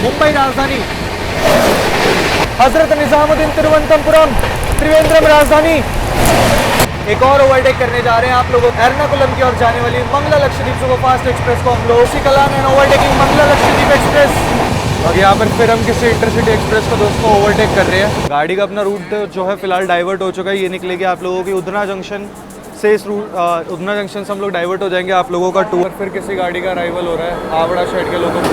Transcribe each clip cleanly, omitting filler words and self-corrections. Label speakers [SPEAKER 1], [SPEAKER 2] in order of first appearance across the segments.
[SPEAKER 1] मुंबई राजधानी, हजरत निजामुद्दीन तिरुवनंतपुरम त्रिवेंद्रम राजधानी। एक और ओवरटेक करने जा रहे हैं आप लोगों को एर्नाकुलम की ओर जाने वाली मंगला लक्षद्वीप सुपरफास्ट एक्सप्रेस को हम लोग उसी कलान and overtaking Mangala Lakshadweep express. और यहाँ पर फिर हम किसी इंटरसिटी एक्सप्रेस को दोस्तों ओवरटेक कर रहे हैं। गाड़ी का अपना रूट जो है फिलहाल डाइवर्ट हो चुका है। ये निकलेगी आप लोगों की उधना जंक्शन से। इस रूट उधना जंक्शन से हम लोग डाइवर्ट हो जाएंगे। आप लोगों का टूर फिर किसी गाड़ी का अराइवल हो रहा है आवड़ा साइड के लोगों को।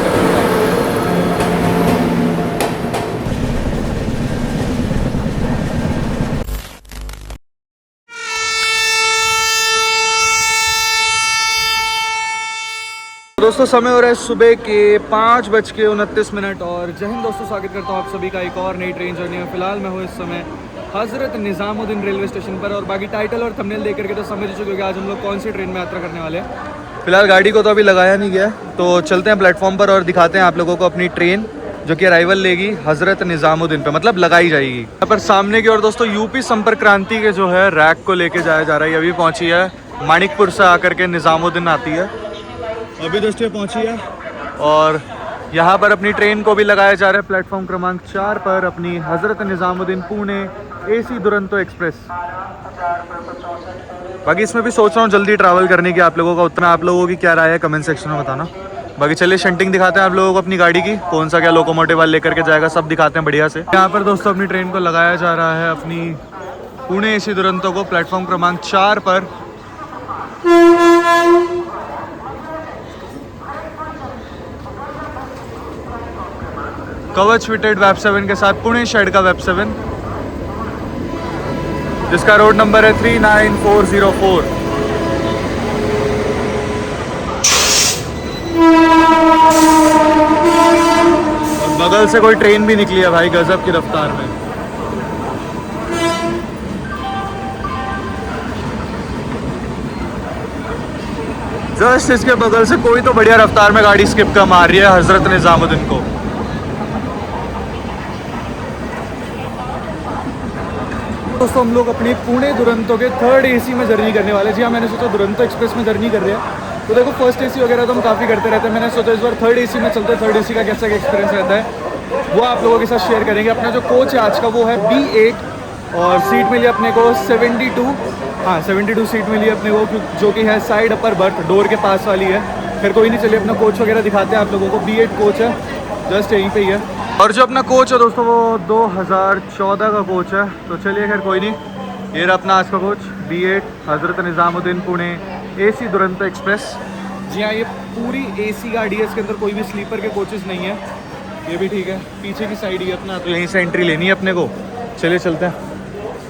[SPEAKER 1] दोस्तों समय हो रहा है सुबह के 5:29 और जय हिंद दोस्तों, स्वागत करता हूँ आप सभी का एक और नई ट्रेन जर्नी में। फिलहाल मैं हूँ इस समय हजरत निजामुद्दीन रेलवे स्टेशन पर और बाकी टाइटल और थंबनेल देख करके तो समझ चुके हो कि आज हम लोग कौन सी ट्रेन में यात्रा करने वाले हैं। फिलहाल गाड़ी को तो अभी लगाया नहीं गया, तो चलते हैं प्लेटफॉर्म पर और दिखाते हैं आप लोगों को अपनी ट्रेन जो कि अराइवल लेगी हजरत निजामुद्दीन पे, मतलब लगाई जाएगी। यहाँ पर सामने की ओर दोस्तों यूपी संपर्क क्रांति के जो है रैक को लेके जाया जा रहा है। अभी पहुंची है मानिकपुर से आकर के निजामुद्दीन आती है, अभी दोस्तों पहुंची है। और यहाँ पर अपनी ट्रेन को भी लगाया जा रहा है प्लेटफॉर्म क्रमांक 4 पर अपनी हजरत निजामुद्दीन पुणे AC दुरंतो एक्सप्रेस। बाकी इसमें भी सोच रहा हूँ जल्दी ट्रैवल करने की। आप लोगों का उतना आप लोगों की क्या राय है कमेंट सेक्शन में बताना। बाकी चलिए शंटिंग दिखाते हैं आप लोगों को अपनी गाड़ी की, कौन सा क्या लोकोमोटिव वाले लेकर के जाएगा सब दिखाते हैं बढ़िया से। यहाँ पर दोस्तों अपनी ट्रेन को लगाया जा रहा है अपनी पुणे AC दुरंतो को प्लेटफॉर्म क्रमांक 4 पर। कवच फिटेड वेब 7 के साथ पुणे शेड का वेब 7 जिसका रोड नंबर है 39404। और बगल से कोई ट्रेन भी निकली है भाई गजब की रफ्तार में। जस्ट इसके बगल से कोई तो बढ़िया रफ्तार में गाड़ी स्किप कर मार रही है हजरत निजामुद्दीन को। दोस्तों हम लोग अपनी पुणे दुरंतो के 3rd AC में जर्नी करने वाले। जी हाँ, मैंने सोचा दुरंतो एक्सप्रेस में जर्नी कर रहे हैं तो देखो फर्स्ट AC वगैरह तो हम काफ़ी करते रहते हैं। मैंने सोचा इस बार 3rd AC में चलते हैं। 3rd AC का कैसा एक्सपीरियंस रहता है वो आप लोगों के साथ शेयर करेंगे। अपना जो कोच है आज का वो है B8 और सीट मिली अपने को 72 सीट मिली अपने को, जो कि है साइड अपर बर्थ डोर के पास वाली है। फिर कोई नहीं, चलिए अपना कोच वगैरह दिखाते हैं आप लोगों को। B8 कोच है, जस्ट यहीं पे ही है। और जो अपना कोच है दोस्तों वो 2014 का कोच है। तो चलिए खैर कोई नहीं, ये रहा अपना आज का coach B8 Hazrat Nizamuddin Pune AC Duronto express. जी हाँ, ये पूरी AC गाड़ी है, इसके अंदर कोई भी स्लीपर के कोचेस नहीं है। ये भी ठीक है, पीछे की साइड ही अपना, तो यहीं से एंट्री लेनी है अपने को। चलिए चलते हैं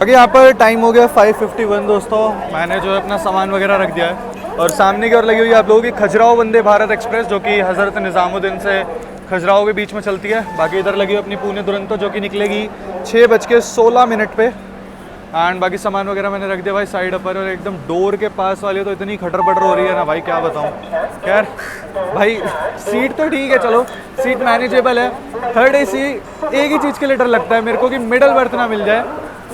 [SPEAKER 1] आगे। यहाँ पर टाइम हो गया 5:51 दोस्तों। मैंने जो है अपना सामान वगैरह रख दिया है और सामने की ओर लगी हुई है आप लोगों की खजुराहो वंदे भारत एक्सप्रेस जो कि हजरत निजामुद्दीन से खजुराहो के बीच में चलती है। बाकी इधर लगी हुई अपनी पुणे दुरंतो जो कि निकलेगी 6:16 पे। एंड बाकी सामान वगैरह मैंने रख दिया भाई साइड पर। और एकदम डोर के पास वाली तो इतनी खटर पटर हो रही है ना भाई, क्या बताऊँ। खैर भाई सीट तो ठीक है, चलो सीट मैनेजेबल है। 3rd AC एक ही चीज़ के लिए डर लगता है मेरे को कि मिडल बर्थ ना मिल जाए।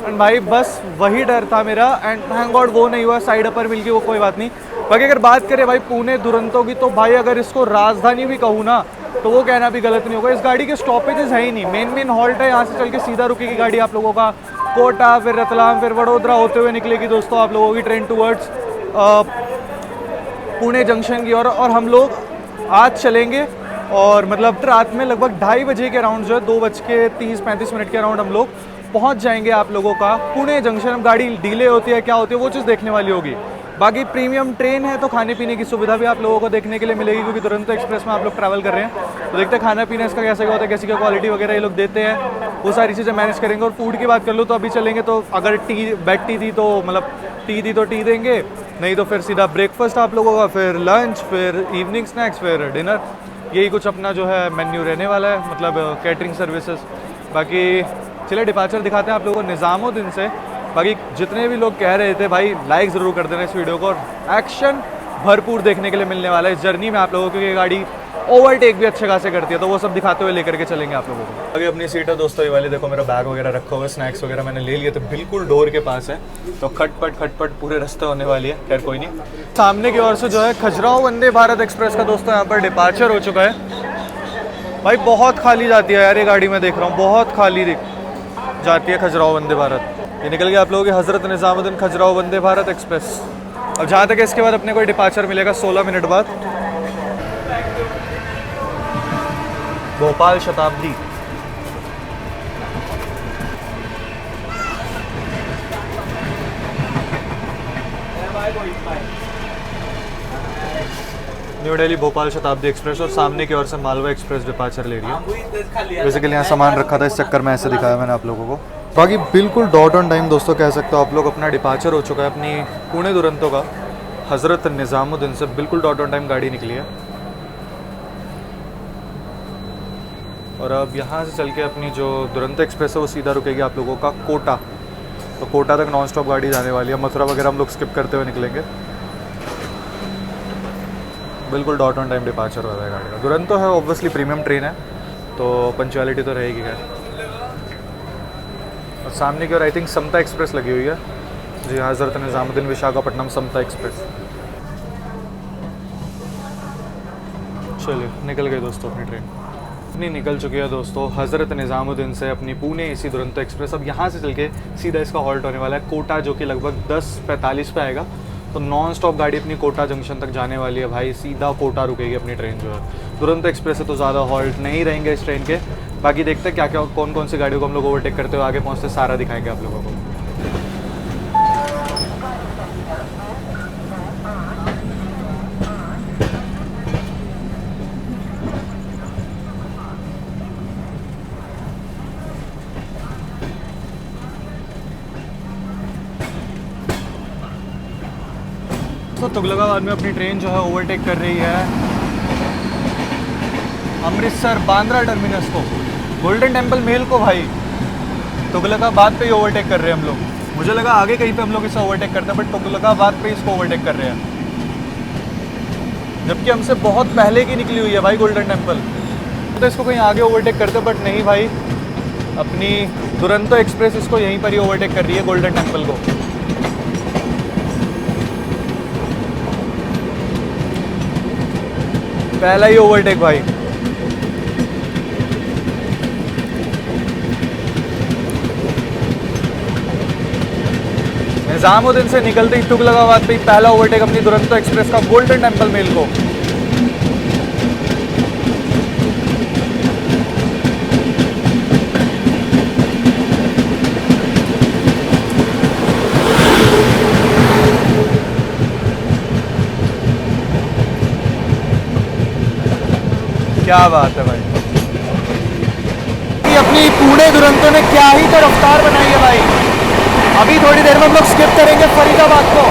[SPEAKER 1] एंड भाई बस वही डर था मेरा एंड थैंक गॉड वो नहीं हुआ, साइड अपर मिल गई, वो कोई बात नहीं। बाकी अगर बात करें भाई पुणे दुरंतो की तो भाई अगर इसको राजधानी भी कहूँ ना तो वो कहना भी गलत नहीं होगा। इस गाड़ी के स्टॉपेजेस है ही नहीं, मेन हॉल्ट है। यहाँ से चल के सीधा रुकेगी गाड़ी आप लोगों का कोटा, फिर रतलाम, फिर वडोदरा होते हुए निकलेगी दोस्तों आप लोगों की ट्रेन टूवर्ड्स पुणे जंक्शन की ओर। और हम लोग आज चलेंगे और मतलब रात में लगभग 2:30 बजे के अराउंड जो है 2:30-35 के अराउंड हम लोग पहुँच जाएंगे आप लोगों का पुणे जंक्शन। अब गाड़ी डिले होती है क्या होती है वो चीज़ देखने वाली होगी। बाकी प्रीमियम ट्रेन है तो खाने पीने की सुविधा भी आप लोगों को देखने के लिए मिलेगी क्योंकि दुरंतो एक्सप्रेस में आप लोग ट्रैवल कर रहे हैं। तो देखते हैं खाना पीना इसका कैसा होता है, कैसी क्या क्वालिटी वगैरह ये लोग देते हैं, वो सारी चीज़ें मैनेज करेंगे। और फूड की बात कर लो तो अभी चलेंगे तो अगर बेड टी थी तो मतलब टी थी तो टी देंगे, नहीं तो फिर सीधा ब्रेकफास्ट आप लोगों का, फिर लंच, फिर इवनिंग स्नैक्स, फिर डिनर। यही कुछ अपना जो है मेन्यू रहने वाला है, मतलब कैटरिंग सर्विसेज। बाकी चलिए डिपार्चर दिखाते हैं आप लोगों को निजामुद्दीन से। बाकी जितने भी लोग कह रहे थे भाई लाइक ज़रूर कर देना इस वीडियो को, और एक्शन भरपूर देखने के लिए मिलने वाला है इस जर्नी में आप लोगों को, क्योंकि ये गाड़ी ओवरटेक भी अच्छे खासे करती है। तो वो सब दिखाते हुए लेकर के चलेंगे आप लोगों को। अभी अपनी सीट है दोस्तों ये वाली, देखो मेरा बैग वगैरह रखा हुआ है, स्नैक्स वगैरह मैंने ले लिए थे, बिल्कुल डोर के पास है तो खटपट पूरे रास्ते होने वाली है। खैर कोई नहीं। सामने की ओर से जो है खजुराहो वंदे भारत एक्सप्रेस का दोस्तों यहाँ पर डिपार्चर हो चुका है। भाई बहुत खाली जाती है यार ये गाड़ी, मैं देख रहा हूँ बहुत खाली जाती है खजुराहो वंदे भारत। ये निकल गया आप लोगों की हज़रत निज़ामुद्दीन खजुराहो वंदे भारत एक्सप्रेस। अब जहाँ तक इसके बाद अपने को डिपार्चर मिलेगा 16 मिनट बाद, भोपाल शताब्दी। न्यू दिल्ली भोपाल शताब्दी एक्सप्रेस और सामने की ओर से मालवा एक्सप्रेस डिपार्चर ले रही है। बेसिकली यहाँ सामान रखा था, इस चक्कर में ऐसे दिखाया मैंने आप लोगों को। बाकी बिल्कुल डॉट ऑन टाइम दोस्तों कह सकते हो आप लोग, अपना डिपार्चर हो चुका है अपनी पुणे दुरंतो का हज़रत निज़ामुद्दीन से। बिल्कुल डॉट ऑन टाइम गाड़ी निकली है और अब यहाँ से चल के अपनी जो दुरंतो एक्सप्रेस है वो सीधा रुकेगी आप लोगों का कोटा। तो कोटा तक नॉन स्टॉप गाड़ी जाने वाली है। मथुरा वगैरह हम लोग स्किप करते हुए निकलेंगे। बिल्कुल डॉट ऑन टाइम डिपार्चर हो रहा है गाड़ी का। दुरंतो है ऑब्वियसली प्रीमियम ट्रेन है तो पंचुअलिटी तो रहेगी खैर। और सामने की ओर आई थिंक समता एक्सप्रेस लगी हुई है जी, हज़रत निज़ामुद्दीन विशाखापट्टनम समता एक्सप्रेस। चलिए निकल गए दोस्तों अपनी ट्रेन। अपनी निकल चुकी है दोस्तों हज़रत निज़ामुद्दीन से अपनी पुणे एसी दुरंतो एक्सप्रेस। अब यहाँ से चल के सीधा इसका हॉल्ट होने वाला है कोटा, जो कि लगभग 10:45 पे आएगा। तो नॉन स्टॉप गाड़ी अपनी कोटा जंक्शन तक जाने वाली है भाई, सीधा कोटा रुकेगी अपनी ट्रेन जो है। दुरंतो एक्सप्रेस से तो ज़्यादा हॉल्ट नहीं रहेंगे इस ट्रेन के। बाकी देखते हैं क्या क्या कौन कौन सी गाड़ियों को हम लोग ओवरटेक करते हुए आगे पहुँचते सारा दिखाएंगे आप लोगों को। तो तुगलकाबाद में अपनी ट्रेन जो है ओवरटेक कर रही है अमृतसर बांद्रा टर्मिनस को, गोल्डन टेम्पल मेल को भाई तुगलकाबाद पे ही ओवरटेक कर रहे हैं हम लोग। मुझे लगा आगे कहीं पे हम लोग इसे ओवरटेक करते हैं, बट तुगलकाबाद पे इसको ओवरटेक कर रहे हैं, जबकि हमसे बहुत पहले की निकली हुई है भाई गोल्डन टेम्पल। तो इसको कहीं आगे ओवरटेक करते, बट नहीं भाई, अपनी दुरंतो एक्सप्रेस इसको यहीं पर ही ओवरटेक कर रही है गोल्डन टेम्पल को। पहला ही ओवरटेक भाई। निज़ामुद्दीन से निकलते ही तुगलकाबाद पे पहला ओवरटेक अपनी दुरंतो एक्सप्रेस का गोल्डन टेम्पल मेल को। क्या बात है भाई, अपनी पुणे दुरंतो ने क्या ही तो रफ्तार बनाई है भाई। अभी थोड़ी देर में हम लोग स्किप करेंगे फरीदाबाद को।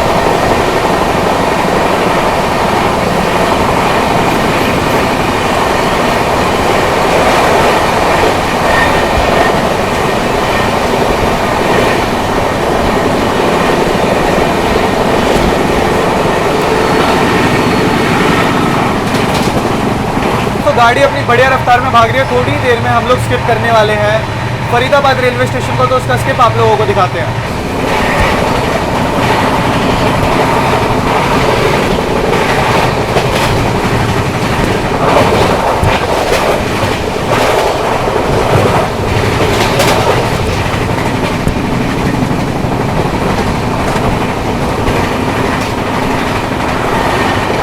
[SPEAKER 1] गाड़ी अपनी बढ़िया रफ्तार में भाग रही है। थोड़ी देर में हम लोग स्किप करने वाले हैं फरीदाबाद रेलवे स्टेशन को, तो उसका स्किप आप लोगों को दिखाते हैं।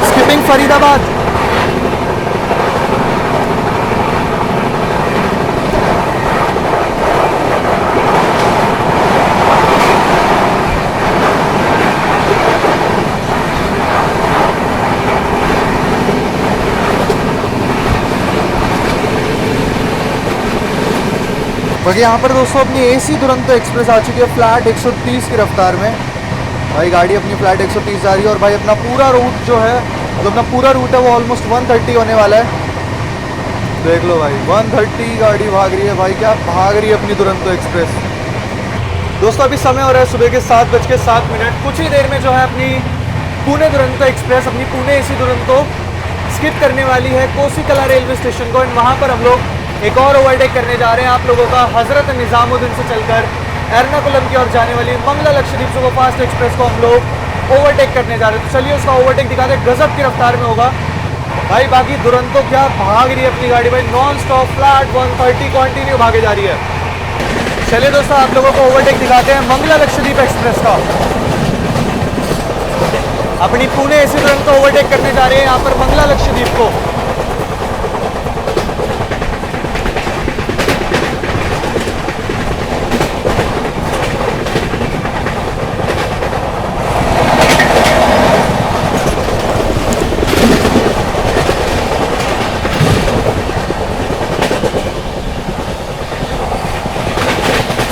[SPEAKER 1] स्किपिंग फरीदाबाद। बाकी यहाँ पर दोस्तों अपनी एसी दुरंतो एक्सप्रेस आ चुकी है फ्लैट 130 की रफ्तार में। भाई गाड़ी अपनी फ्लैट 130 जा रही है और भाई अपना पूरा रूट जो है, मतलब अपना पूरा रूट है वो ऑलमोस्ट 130 होने वाला है। देख लो भाई 130 गाड़ी भाग रही है भाई, क्या भाग रही है अपनी दुरंतो एक्सप्रेस। दोस्तों अभी समय हो रहा है सुबह के 7:07। कुछ ही देर में जो है अपनी पुणे दुरंतो एक्सप्रेस, अपनी पुणे एसी दुरंतो स्किप करने वाली है कोसीकला रेलवे स्टेशन को। एंड वहाँ पर हम लोग एक और ओवरटेक करने जा रहे हैं आप लोगों का हज़रत निज़ामुद्दीन से चलकर एर्नाकुलम की ओर जाने वाली मंगला लक्षद्वीप सुपरफास्ट एक्सप्रेस को हम लोग ओवरटेक करने जा रहे हैं। तो चलिए उसका ओवरटेक दिखाते हैं, गजब की रफ्तार में होगा। भाई बाकी दुरंतो क्या भाग रही है अपनी गाड़ी भाई, नॉन स्टॉप फ्लैट 130 कंटिन्यू भागे जा रही है। चलिए दोस्तों आप लोगों को ओवरटेक दिखाते हैं मंगला लक्षद्वीप एक्सप्रेस का। अपनी पुणे एसी दुरंतो ओवरटेक करने जा रहे हैं यहाँ पर मंगला लक्षद्वीप को।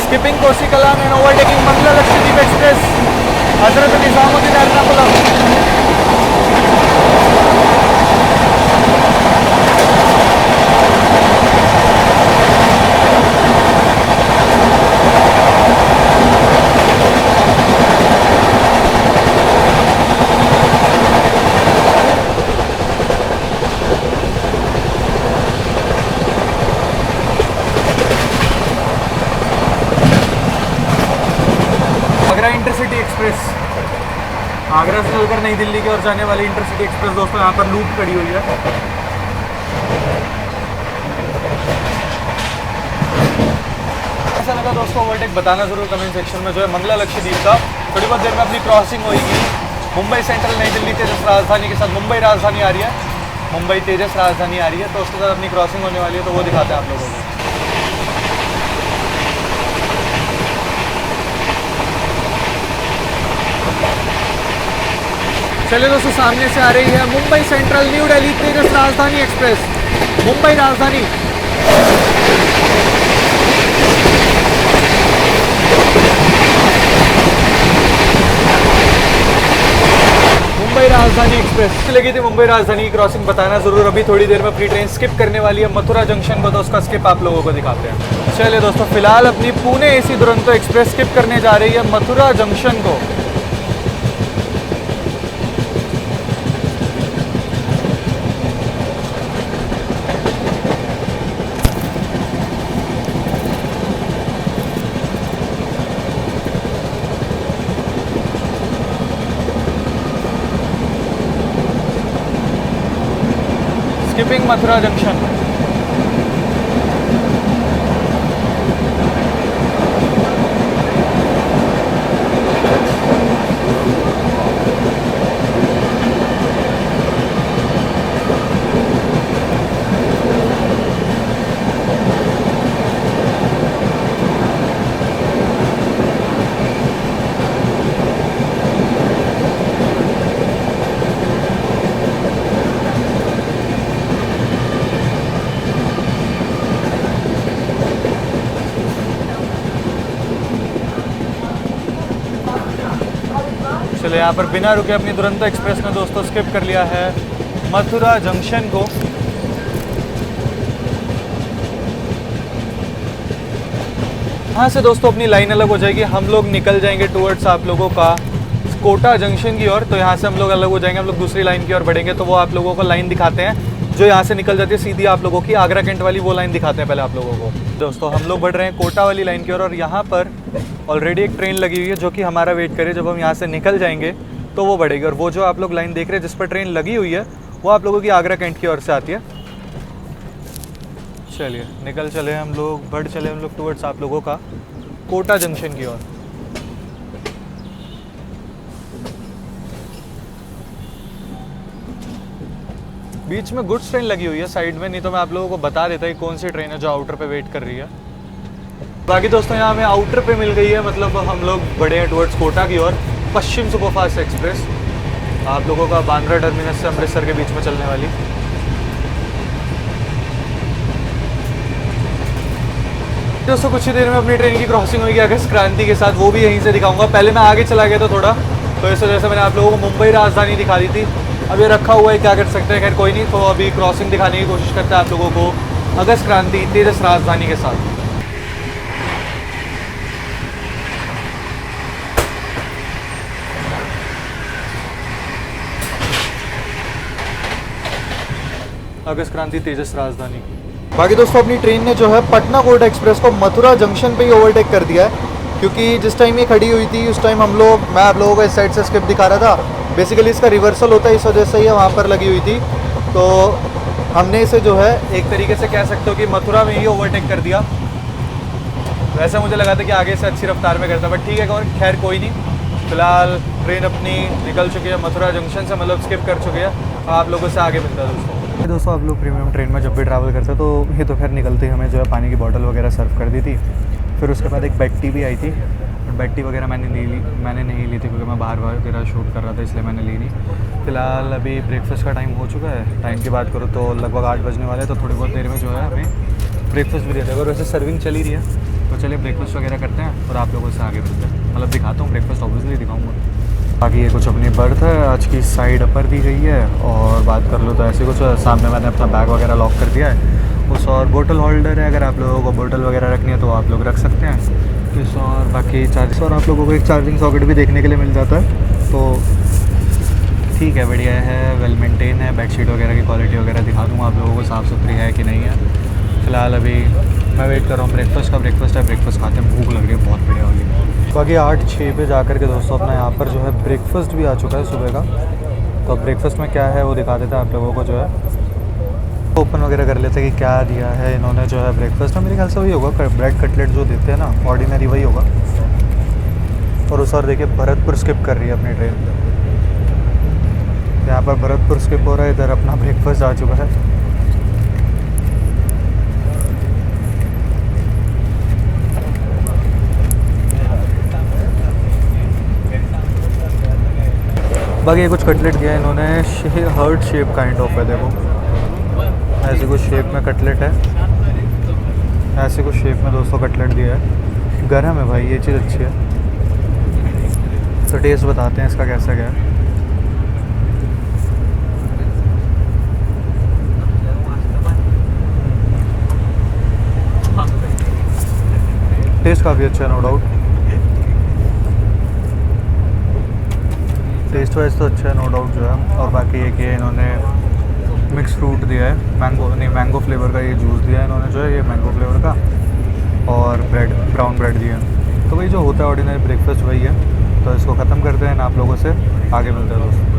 [SPEAKER 1] Skipping Kosi Kalan and overtaking Mangla Lakshadweep Express, Hazrat Nizamuddin Ernakulam. Agra intercity express, Agra से चलकर नई दिल्ली की ओर जाने वाली इंटरसिटी एक्सप्रेस दोस्तों यहाँ पर लूप खड़ी हुई है। ऐसा लगा दोस्तों ओवरटेक बताना जरूर कमेंट सेक्शन में। जो है मंगला लक्षद्वीप का थोड़ी बहुत देर में अपनी क्रॉसिंग होगी मुंबई सेंट्रल नई दिल्ली तेजस राजधानी के साथ। मुंबई राजधानी आ रही है, मुंबई तेजस राजधानी आ रही है, तो उसके साथ अपनी क्रॉसिंग होने वाली है, तो वो दिखाते हैं आप लोगों को। चलिए दोस्तों सामने से आ रही है मुंबई सेंट्रल न्यू दिल्ली तेजस राजधानी एक्सप्रेस, मुंबई राजधानी। मुंबई राजधानी एक्सप्रेस लगी थी मुंबई राजधानी की क्रॉसिंग बताना जरूर। अभी थोड़ी देर में अपनी ट्रेन स्किप करने वाली है मथुरा जंक्शन को, तो उसका स्किप आप लोगों को दिखाते हैं। चलिए दोस्तों फिलहाल अपनी Pune AC Duronto express skip करने जा रही है मथुरा जंक्शन को। Skipping Mathura junction. चलो यहाँ पर बिना रुके अपनी दुरंतो एक्सप्रेस ने दोस्तों स्किप कर लिया है मथुरा जंक्शन को। यहाँ से दोस्तों अपनी लाइन अलग हो जाएगी, हम लोग निकल जाएंगे टुवर्ड्स आप लोगों का कोटा जंक्शन की ओर। तो यहाँ से हम लोग अलग हो जाएंगे, हम लोग दूसरी लाइन की ओर बढ़ेंगे, तो वो आप लोगों को लाइन दिखाते हैं जो यहाँ से निकल जाती है सीधी आप लोगों की आगरा कैंट वाली, वो लाइन दिखाते हैं पहले आप लोगों को। दोस्तों हम लोग बढ़ रहे हैं कोटा वाली लाइन की ओर और यहाँ पर ऑलरेडी एक ट्रेन लगी हुई है जो कि हमारा वेट करे। जब हम यहाँ से निकल जाएंगे तो वो बढ़ेगी, और वो जो आप लोग लाइन देख रहे हैं जिस पर ट्रेन लगी हुई है वो आप लोगों की आगरा कैंट की ओर से आती है। चलिए निकल चले हम लोग, बढ़ चले हम लोग टुवर्ड्स आप लोगों का कोटा जंक्शन की ओर। बीच में गुड्स ट्रेन लगी हुई है साइड में, नहीं तो मैं आप लोगों को बता देता कि कौन सी ट्रेन है जो आउटर पे वेट कर रही है। बाकी दोस्तों यहाँ हमें आउटर पे मिल गई है, मतलब हम लोग बढ़े हैं टुवर्ड्स कोटा की ओर। पश्चिम सुपरफास्ट एक्सप्रेस आप लोगों का बांद्रा टर्मिनस से अमृतसर के बीच में चलने वाली। दोस्तों कुछ ही देर में अपनी ट्रेन की क्रॉसिंग होगी अगस्त क्रांति के साथ, वो भी यहीं से दिखाऊंगा। पहले मैं आगे चला गया था थोड़ा, तो इस वजह से मैंने आप लोगों को मुंबई राजधानी दिखा दी थी। अब ये रखा हुआ है, क्या कर सकते हैं, खैर कोई नहीं। तो अभी क्रॉसिंग दिखाने की कोशिश करते हैं आप लोगों को अगस्त क्रांति तेजस राजधानी के साथ। अगस्त क्रांति तेजस राजधानी। बाकी दोस्तों अपनी ट्रेन ने जो है पटना कोटा एक्सप्रेस को मथुरा जंक्शन पे ही ओवरटेक कर दिया है, क्योंकि जिस टाइम ये खड़ी हुई थी उस टाइम मैं आप लोगों को इस साइड से स्किप दिखा रहा था। बेसिकली इसका रिवर्सल होता है, इस वजह से ये वहाँ पर लगी हुई थी। तो हमने इसे जो है एक तरीके से कह सकते हो कि मथुरा में ही ओवरटेक कर दिया। वैसे मुझे लगा था कि आगे से अच्छी रफ्तार में करता, बट ठीक है, और खैर कोई नहीं। फ़िलहाल ट्रेन अपनी निकल चुकी है मथुरा जंक्शन से, मतलब स्किप कर चुकी है। आप लोगों से आगे मिलता है दोस्तों। आप लोग प्रीमियम ट्रेन में जब भी ट्रैवल करते हैं तो ये तो खैर निकलते ही हमें जो है पानी की बोतल वगैरह सर्व कर दी थी। फिर उसके बाद एक बेड टी भी आई थी। बेड टी वगैरह मैंने नहीं ली थी क्योंकि मैं बाहर वगैरह शूट कर रहा था, इसलिए मैंने ली नहीं। फ़िलहाल अभी ब्रेकफास्ट का टाइम हो चुका है। टाइम की बात करो तो लगभग 8 बजने वाले हैं, तो थोड़ी बहुत देर में जो है हमें ब्रेकफास्ट भी देते हैं। और वैसे सर्विंग चल ही रही है, तो चलिए ब्रेकफास्ट वगैरह करते हैं और आप लोगों से आगे मिलते हैं। मतलब दिखाता हूँ, ब्रेकफास्ट ऑब्वियसली दिखाऊंगा। बाकी ये कुछ अपनी बर्थ है, आज की साइड अपर दी गई है। और बात कर लो तो ऐसे कुछ सामने मैंने अपना बैग वगैरह लॉक कर दिया है उस, और बोतल होल्डर है, अगर आप लोगों को बोतल वगैरह रखनी है तो आप लोग रख सकते हैं इस। और बाकी चार्जेस, और आप लोगों को एक चार्जिंग सॉकेट भी देखने के लिए मिल जाता है, तो ठीक है, बढ़िया है, वेल मेंटेन है। बेडशीट वगैरह की क्वालिटी वगैरह दिखा दूँगा आप लोगों को, साफ़ सुथरी है कि नहीं है। फ़िलहाल अभी मैं वेट कर रहा हूँ ब्रेकफास्ट का। ब्रेकफास्ट है, ब्रेकफास्ट खाते हैं, भूख लग रही है बहुत बढ़िया वाली। बाकी 8-6 पे जा कर के दोस्तों अपना यहाँ पर जो है ब्रेकफास्ट भी आ चुका है सुबह का। तो अब ब्रेकफास्ट में क्या है वो दिखा देता है आप लोगों को, जो है ओपन वगैरह कर लेते हैं कि क्या दिया है इन्होंने जो है ब्रेकफास्ट में। मेरे ख्याल से वही होगा, ब्रेड कटलेट जो देते हैं ना ऑर्डिनरी, वही होगा। और उस और देखिए भरतपुर स्किप कर रही है अपनी ट्रेन। यहाँ पर भरतपुर स्किप हो रहा है, इधर अपना ब्रेकफास्ट आ चुका है। बाकी ये कुछ कटलेट दिया है इन्होंने, हार्ट शेप काइंड ऑफ है, देखो ऐसे कुछ शेप में कटलेट है, ऐसे कुछ शेप में दोस्तों कटलेट दिया है। गर्म है भाई, ये चीज़ अच्छी है। तो टेस्ट बताते हैं इसका कैसा क्या है। टेस्ट काफ़ी अच्छा है, नो डाउट। टेस्ट वाइज तो अच्छा है, नो डाउट जो है। और बाकी ये कि इन्होंने मिक्स फ्रूट दिया है, मैंगो फ्लेवर का ये जूस दिया है इन्होंने, जो है ये मैंगो फ्लेवर का। और ब्रेड, ब्राउन ब्रेड दिया है। तो वही जो होता है ऑर्डिनरी ब्रेकफास्ट वही है। तो इसको ख़त्म करते हैं, आप लोगों से आगे मिलते हैं दोस्तों।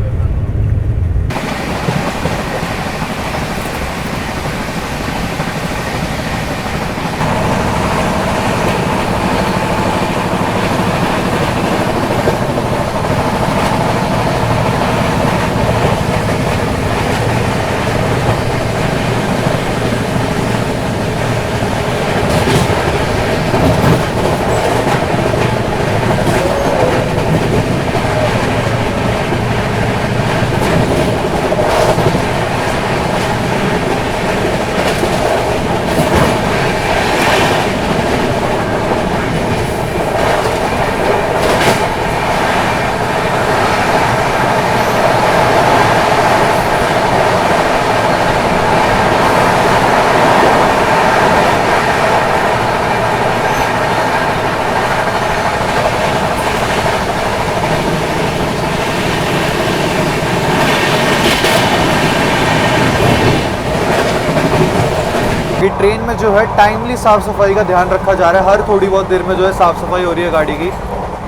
[SPEAKER 1] कि ट्रेन में जो है टाइमली साफ़ सफाई का ध्यान रखा जा रहा है। हर थोड़ी बहुत देर में जो है साफ़ सफाई हो रही है गाड़ी की।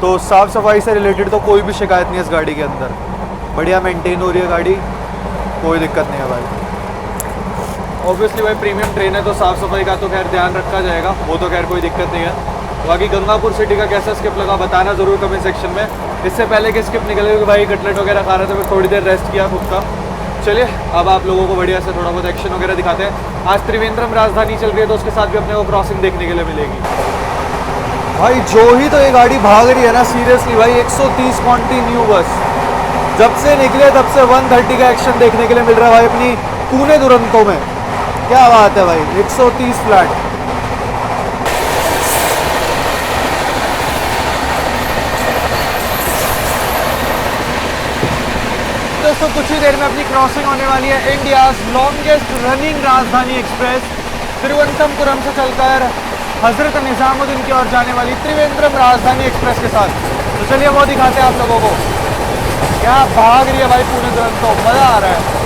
[SPEAKER 1] तो साफ़ सफाई से रिलेटेड तो कोई भी शिकायत नहीं है इस गाड़ी के अंदर। बढ़िया मेंटेन हो रही है गाड़ी, कोई दिक्कत नहीं है भाई। ऑब्वियसली भाई प्रीमियम ट्रेन है तो साफ़ सफाई का तो खैर ध्यान रखा जाएगा, वो तो खैर कोई दिक्कत नहीं है। बाकी गंगापुर सिटी का कैसा स्किप लगा बताना ज़रूर कमेंट सेक्शन में। इससे पहले कि स्किप निकले कि भाई कटलेट वगैरह खा रहे थे, मैं थोड़ी देर रेस्ट किया खुद का। चलिए अब आप लोगों को बढ़िया से थोड़ा बहुत एक्शन वगैरह दिखाते हैं। आज त्रिवेंद्रम राजधानी चल रही है तो उसके साथ भी अपने को क्रॉसिंग देखने के लिए मिलेगी। भाई जो ही तो ये गाड़ी भाग रही है ना, सीरियसली भाई 130 कॉन्टिन्यू बस। जब से निकले तब से 130 का एक्शन देखने के लिए मिल रहा है भाई अपनी पुणे दुरंतो में। क्या बात है भाई, 130 फ्लैट। दोस्तों कुछ ही देर में अपनी क्रॉसिंग होने वाली है इंडियाज़ लॉन्गेस्ट रनिंग राजधानी एक्सप्रेस, तिरुवनंतपुरम से चलकर हजरत निज़ामुद्दीन की ओर जाने वाली त्रिवेंद्रम राजधानी एक्सप्रेस के साथ। तो चलिए वो दिखाते हैं आप लोगों को। क्या भाग रही है भाई पुणे दुरंतो, मज़ा आ रहा है।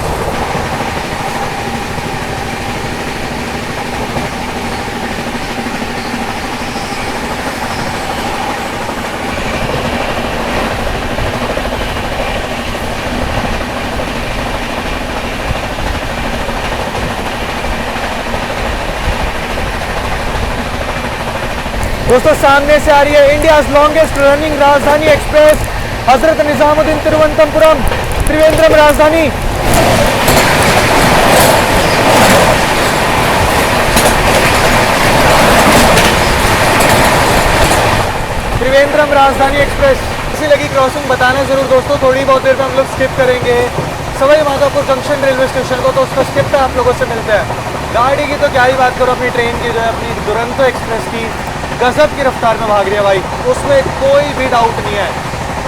[SPEAKER 1] दोस्तों सामने से आ रही है इंडियाज लॉन्गेस्ट रनिंग राजधानी एक्सप्रेस हजरत निजामुद्दीन तिरुवनंतपुरम त्रिवेंद्रम राजधानी। त्रिवेंद्रम राजधानी एक्सप्रेस इसी लगी क्रॉसिंग बताना जरूर दोस्तों, थोड़ी बहुत देर में हम लोग स्किप करेंगे Sawai Madhopur junction railway station को, तो उसका स्किप पे आप लोगों से मिलते हैं। गाड़ी की तो क्या ही बात करो, अपनी ट्रेन की जो है अपनी दुरंतो एक्सप्रेस की गजब की रफ्तार में भाग रही है भाई, उसमें कोई भी डाउट नहीं है।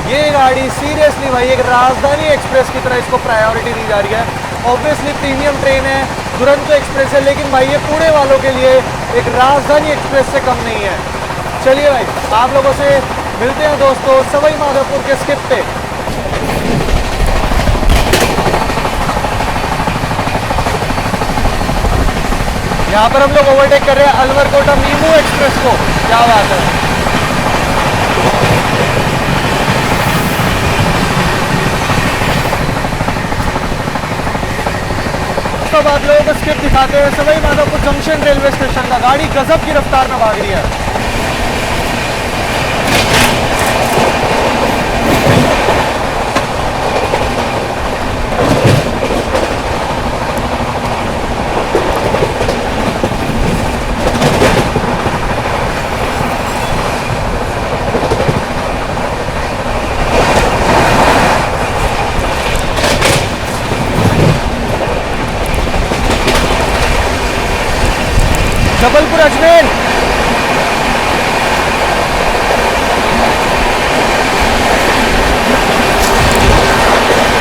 [SPEAKER 1] ये गाड़ी सीरियसली भाई एक राजधानी एक्सप्रेस की तरह इसको प्रायोरिटी दी जा रही है। ऑब्वियसली प्रीमियम ट्रेन है, दुरंतो एक्सप्रेस है, लेकिन भाई ये पुणे वालों के लिए एक राजधानी एक्सप्रेस से कम नहीं है। चलिए भाई आप लोगों से मिलते हैं दोस्तों सवाई माधोपुर के स्किप पे। यहाँ पर हम लोग ओवरटेक कर रहे हैं अलवर कोटा मीमू एक्सप्रेस को, क्या बात है। अब आप लोगों को स्किप दिखाते हैं Sawai Madhopur junction railway station का, गाड़ी गजब की रफ्तार में भाग रही है। जबलपुर अजमेर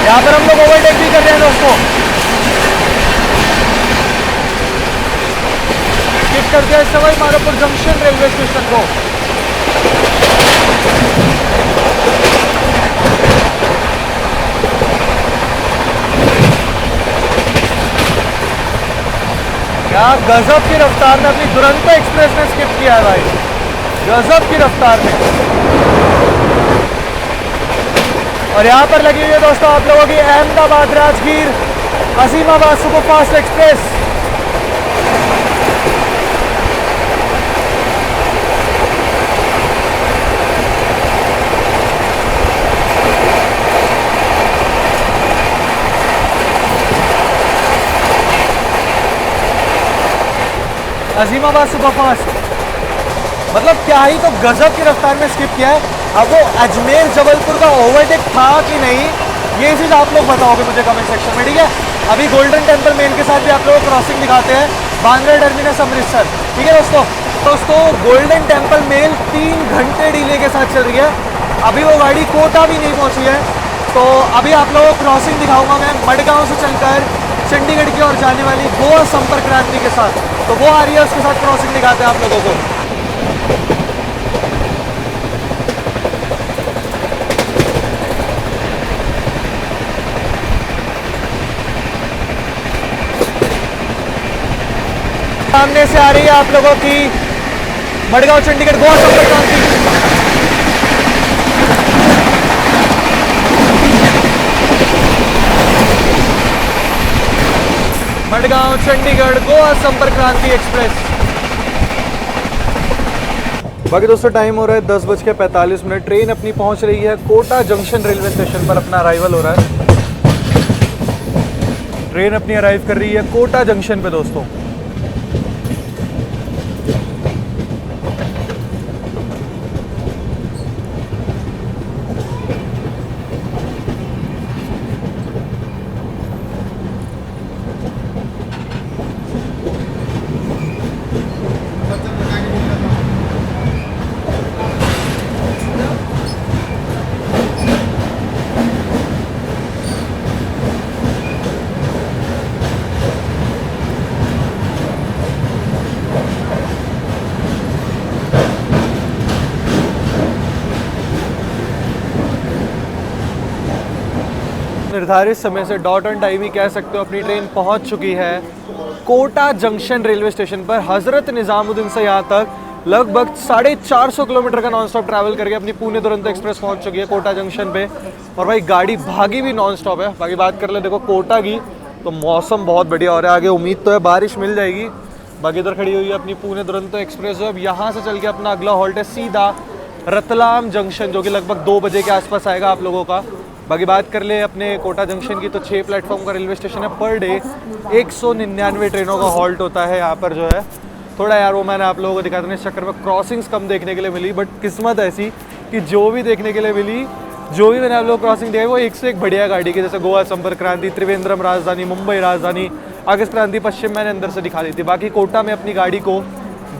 [SPEAKER 1] यहाँ पर हम लोग ओवरटेक भी कर रहे हैं दोस्तों, स्किप करते हैं Sawai Madhopur junction railway station को। क्या गजब की रफ्तार में अपनी दुरंतो एक्सप्रेस ने स्किप किया है भाई, गजब की रफ्तार में। और यहाँ पर लगी हुई है दोस्तों आप लोगों की Ahmedabad Rajgir Azimabad superfast express. Azimabad superfast मतलब क्या ही तो गजब की रफ्तार में स्किप किया है। अब वो अजमेर जबलपुर का ओवरटेक था कि नहीं ये चीज़ आप लोग बताओगे मुझे कमेंट सेक्शन में, ठीक है। अभी गोल्डन टेम्पल मेन के साथ भी आप लोगों को क्रॉसिंग दिखाते हैं, बांद्रा टर्मिनस अमृतसर, ठीक है दोस्तों गोल्डन टेम्पल मेल 3 घंटे डिले के साथ चल रही है, अभी वो गाड़ी कोटा भी नहीं पहुंची है। तो अभी आप लोगों को क्रॉसिंग दिखाऊंगा मैं मडगांव से चलकर चंडीगढ़ की ओर जाने वाली गोवा संपर्क क्रांति के साथ, तो वो आ रही है, उसके साथ क्रॉसिंग दिखाते हैं आप लोगों को। सामने से आ रही है आप लोगों की मडगांव चंडीगढ़ गोवा संपर्क क्रांति। मडगांव चंडीगढ़ गोवा संपर्क क्रांति एक्सप्रेस। बाकी दोस्तों टाइम हो रहा है 10:45, ट्रेन अपनी पहुंच रही है कोटा जंक्शन रेलवे स्टेशन पर, अपना अराइवल हो रहा है। ट्रेन अपनी अराइव कर रही है कोटा जंक्शन पे दोस्तों। निर्धारित समय से डॉट ऑन टाइम ही कह सकते हो अपनी ट्रेन पहुंच चुकी है कोटा जंक्शन रेलवे स्टेशन पर। हजरत निजामुद्दीन से यहाँ तक लगभग 450 किलोमीटर का नॉन स्टॉप ट्रैवल करके अपनी पुणे दुरंतो एक्सप्रेस पहुंच चुकी है कोटा जंक्शन पे। और भाई गाड़ी भागी भी नॉन स्टॉप है। बाकी बात कर ले देखो कोटा की, तो मौसम बहुत बढ़िया हो रहा है, आगे उम्मीद तो है बारिश मिल जाएगी, बाकी इधर खड़ी हुई है अपनी पुणे दुरंतो एक्सप्रेस जो अब यहाँ से चल के अपना अगला हॉल्ट है सीधा रतलाम जंक्शन, जो कि लगभग 2 बजे के आसपास आएगा आप लोगों का। बाकी बात कर ले अपने कोटा जंक्शन की, तो 6 प्लेटफॉर्म का रेलवे स्टेशन है। पर डे 199 ट्रेनों का हॉल्ट होता है यहाँ पर जो है। थोड़ा यार वो मैंने आप लोगों को दिखाया था, इस चक्कर में क्रॉसिंग्स कम देखने के लिए मिली, बट किस्मत ऐसी कि जो भी देखने के लिए मिली, जो भी मैंने आप लोग क्रॉसिंग देखा वो एक से एक बढ़िया गाड़ी की, जैसे गोवा संपर्क क्रांति, त्रिवेंद्रम राजधानी, मुंबई राजधानी, अगस्त क्रांति पश्चिम मैंने अंदर से दिखा दी थी। बाकी कोटा में अपनी गाड़ी को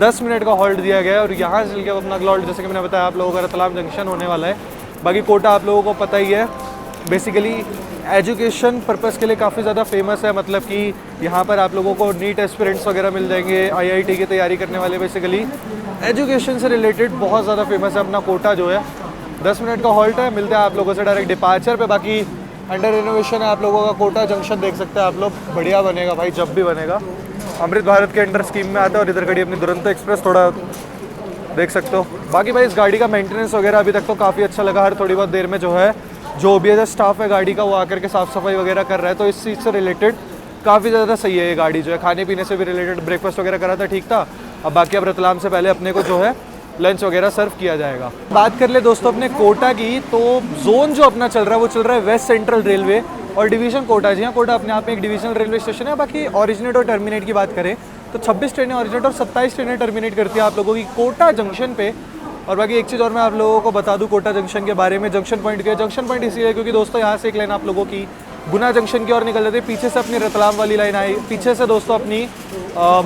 [SPEAKER 1] 10 मिनट का हॉल्ट दिया गया है और यहाँ से चल के अपना अगला हॉल्ट, जैसे कि मैंने बताया आप लोगों का रतलाम जंक्शन होने वाला है। बाकी कोटा आप लोगों को पता ही है बेसिकली एजुकेशन पर्पज़ के लिए काफ़ी ज़्यादा फेमस है, मतलब कि यहाँ पर आप लोगों को नीट एस्पिरेंट्स वगैरह मिल जाएंगे, आईआईटी की तैयारी करने वाले, बेसिकली एजुकेशन से रिलेटेड बहुत ज़्यादा फेमस है अपना कोटा जो है। 10 मिनट का हॉल्ट है, मिलते हैं आप लोगों से डायरेक्ट डिपार्चर पे। बाकी अंडर रिनोवेशन है आप लोगों का कोटा जंक्शन, देख सकते हैं आप लोग, बढ़िया बनेगा भाई जब भी बनेगा। अमृत भारत के अंडर स्कीम में आता है और इधर खड़ी अपनी दुरंतो एक्सप्रेस, थोड़ा देख सकते हो। बाकी भाई इस गाड़ी का मेंटेनेंस वगैरह अभी तक तो काफ़ी अच्छा लगा, हर थोड़ी बहुत देर में जो है जो OBS स्टाफ है गाड़ी का वो आकर के साफ़ सफाई वगैरह कर रहा है, तो इस चीज़ से रिलेटेड काफ़ी ज़्यादा सही है ये गाड़ी जो है। खाने पीने से भी रिलेटेड ब्रेकफास्ट वगैरह करा था, ठीक था। अब बाकी अब रतलाम से पहले अपने को जो है लंच वगैरह सर्व किया जाएगा। बात कर ले दोस्तों अपने कोटा की, तो जोन जो अपना चल रहा है वो चल रहा है वेस्ट सेंट्रल रेलवे और डिवीज़न कोटा। जी हाँ, कोटा अपने आप में एक डिवीजनल रेलवे स्टेशन है। बाकी ऑरिजिनेट और टर्मिनेट की बात करें तो 26 ट्रेनें ऑरिजिनेट और 27 ट्रेनें टर्मिनेट करती है आप लोगों की कोटा जंक्शन पे। और बाकी एक चीज़ और मैं आप लोगों को बता दूं कोटा जंक्शन के बारे में, जंक्शन पॉइंट के, जंक्शन पॉइंट इसलिए क्योंकि दोस्तों यहाँ से एक लाइन आप लोगों की गुना जंक्शन की ओर निकल जाती है, पीछे से अपनी रतलाम वाली लाइन आई, पीछे से दोस्तों अपनी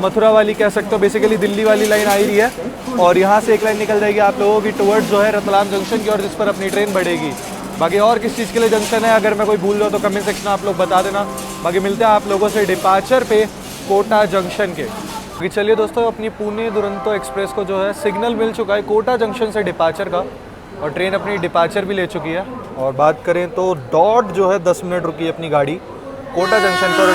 [SPEAKER 1] मथुरा वाली कह सकते हो, बेसिकली दिल्ली वाली लाइन आई रही है, और यहाँ से एक लाइन निकल जाएगी आप लोगों की टुवर्ड्स जो है रतलाम जंक्शन की ओर, जिस पर अपनी ट्रेन बढ़ेगी। बाकी और किस चीज़ के लिए जंक्शन है, अगर मैं कोई भूल जाऊँ तो कमेंट सेक्शन में आप लोग बता देना। बाकी मिलते हैं आप लोगों से डिपार्चर पे कोटा जंक्शन के। चलिए दोस्तों, अपनी पुणे दुरंतो एक्सप्रेस को जो है सिग्नल मिल चुका है कोटा जंक्शन से डिपार्चर का, और ट्रेन अपनी डिपार्चर भी ले चुकी है। और बात करें तो डॉट जो है 10 मिनट रुकी है अपनी गाड़ी कोटा जंक्शन पर।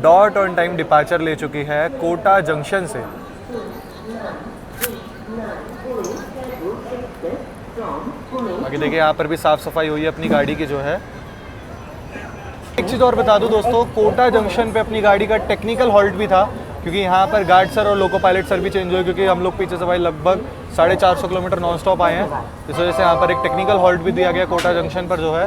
[SPEAKER 1] डॉट ऑन टाइम डिपार्चर ले चुकी है कोटा जंक्शन से। बाकी देखिए यहाँ पर भी साफ सफाई हुई है अपनी गाड़ी की जो है। एक चीज़ और बता दूं दोस्तों, कोटा जंक्शन पे अपनी गाड़ी का टेक्निकल हॉल्ट भी था, क्योंकि यहाँ पर गार्ड सर और लोको पायलट सर भी चेंज हुए, क्योंकि हम लोग पीछे से भाई लगभग 450 किलोमीटर नॉन स्टॉप आए हैं। इस वजह से यहाँ पर एक टेक्निकल हॉल्ट भी दिया गया कोटा जंक्शन पर जो है।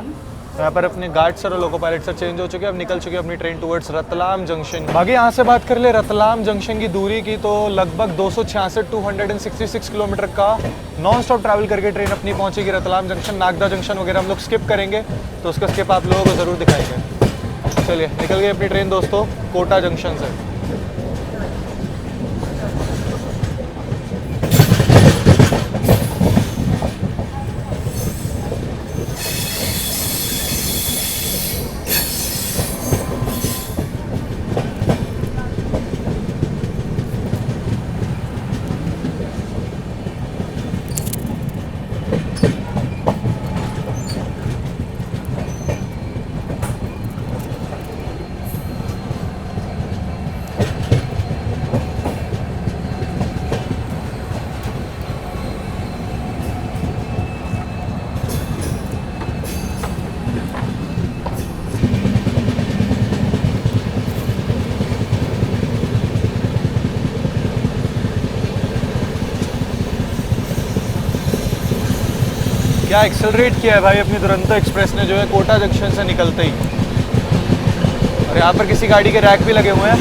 [SPEAKER 1] यहाँ पर अपने गार्ड सर और लोको पायलट सर चेंज हो चुके हैं, अब निकल चुके हैं अपनी ट्रेन टुवर्ड्स रतलाम जंक्शन। बाकी यहाँ से बात कर ले रतलाम जंक्शन की दूरी की, तो लगभग 266 किलोमीटर का नॉन स्टॉप ट्रैवल करके ट्रेन अपनी पहुँचेगी रतलाम जंक्शन। नागदा जंक्शन वगैरह हम लोग स्किप करेंगे, तो उसका स्किप आप लोगों को ज़रूर दिखाएंगे। चलिए निकल गई अपनी ट्रेन दोस्तों कोटा जंक्शन से। क्या एक्सेलरेट किया है भाई अपनी दुरंतो एक्सप्रेस ने जो है कोटा जंक्शन से निकलते ही। और यहाँ पर किसी गाड़ी के रैक भी लगे हुए हैं।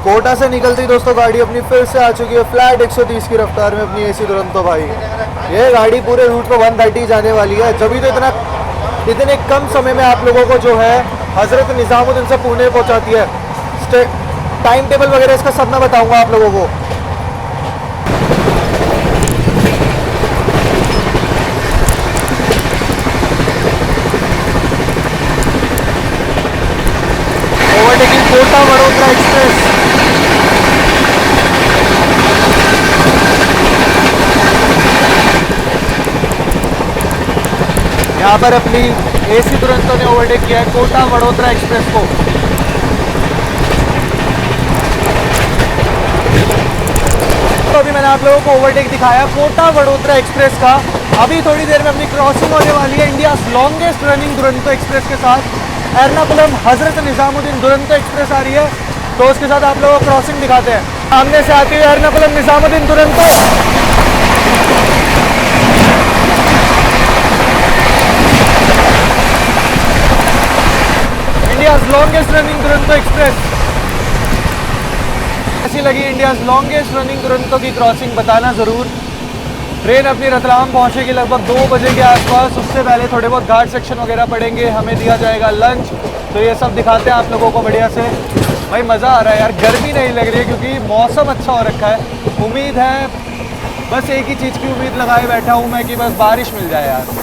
[SPEAKER 1] कोटा से निकलती ही दोस्तों गाड़ी अपनी फिर से आ चुकी है फ्लैट 130 की रफ्तार में अपनी AC दुरंतो भाई। ये गाड़ी पूरे रूट पर 130 जाने वाली है, जब तो इतने कम समय में आप लोगों को जो है हजरत निजामुद्दीन से पुणे पहुँचाती है। टाइम टेबल वगैरह इसका सब मैं बताऊँगा आप लोगों को। कोटा वडोदरा एक्सप्रेस यहाँ पर अपनी AC दुरंतो ने ओवरटेक किया है कोटा वडोदरा एक्सप्रेस को। तो अभी मैंने आप लोगों को ओवरटेक दिखाया कोटा वडोदरा एक्सप्रेस का। अभी थोड़ी देर में अपनी क्रॉसिंग होने वाली है India longest running Duronto express के साथ। एर्नाकुलम हजरत निजामुद्दीन दुरंतो एक्सप्रेस आ रही है, तो उसके साथ आप लोगों को क्रॉसिंग दिखाते हैं। सामने से आती है Ernakulam Nizamuddin Duronto. India longest running Duronto express. कैसी लगी इंडिया लॉन्गेस्ट रनिंग दुरंतो की क्रॉसिंग, बताना ज़रूर। ट्रेन अपनी रतलाम पहुंचेगी लगभग 2 बजे के आसपास। उससे पहले थोड़े बहुत घाट सेक्शन वगैरह पड़ेंगे, हमें दिया जाएगा लंच, तो ये सब दिखाते हैं आप लोगों को बढ़िया से। भाई मज़ा आ रहा है यार, गर्मी नहीं लग रही है क्योंकि मौसम अच्छा हो रखा है। उम्मीद है, बस एक ही चीज़ की उम्मीद लगाए बैठा हूँ मैं कि बस बारिश मिल जाए यार।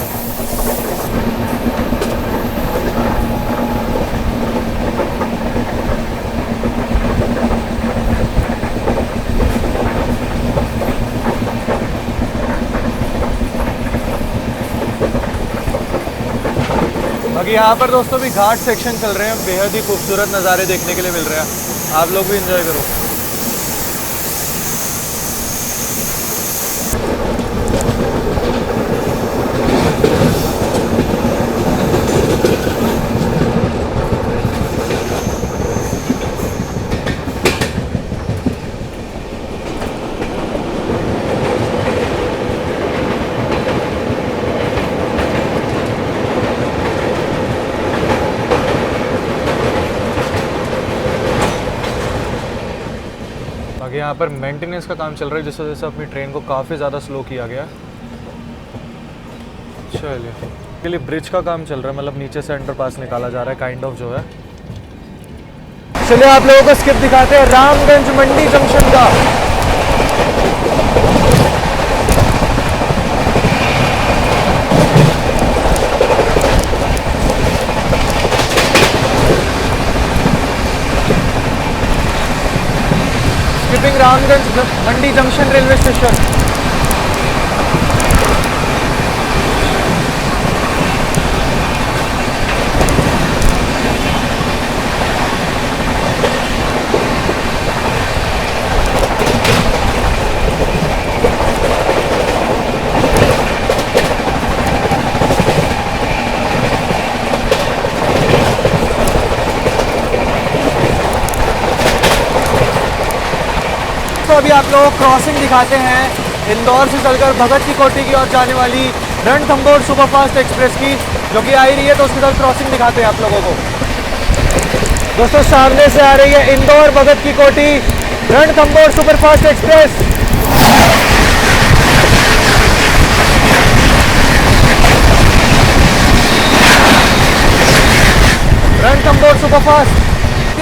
[SPEAKER 1] बाकी यहाँ पर दोस्तों भी घाट सेक्शन चल रहे हैं, बेहद ही खूबसूरत नज़ारे देखने के लिए मिल रहे हैं। आप लोग भी एंजॉय करो। बाकी यहाँ पर मेंटेनेंस का काम चल रहा है, जिस वजह से अपनी ट्रेन को काफ़ी ज़्यादा स्लो किया गया। चलिए, के लिए ब्रिज का काम चल रहा है, मतलब नीचे से अंडरपास निकाला जा रहा है काइंड ऑफ जो है। चलिए आप लोगों को स्किप दिखाते हैं रामगंज मंडी जंक्शन का। स्किपिंग रामगंज मंडी जंक्शन रेलवे स्टेशन। तो अभी आप लोगों को क्रॉसिंग दिखाते हैं इंदौर से चलकर भगत की कोठी की ओर जाने वाली रणथंभौर सुपरफास्ट एक्सप्रेस की, जो कि आ रही है, तो उसके साथ क्रॉसिंग दिखाते हैं आप लोगों को। दोस्तों सामने से आ रही है इंदौर भगत की कोठी Ranthambore superfast express. Ranthambore superfast,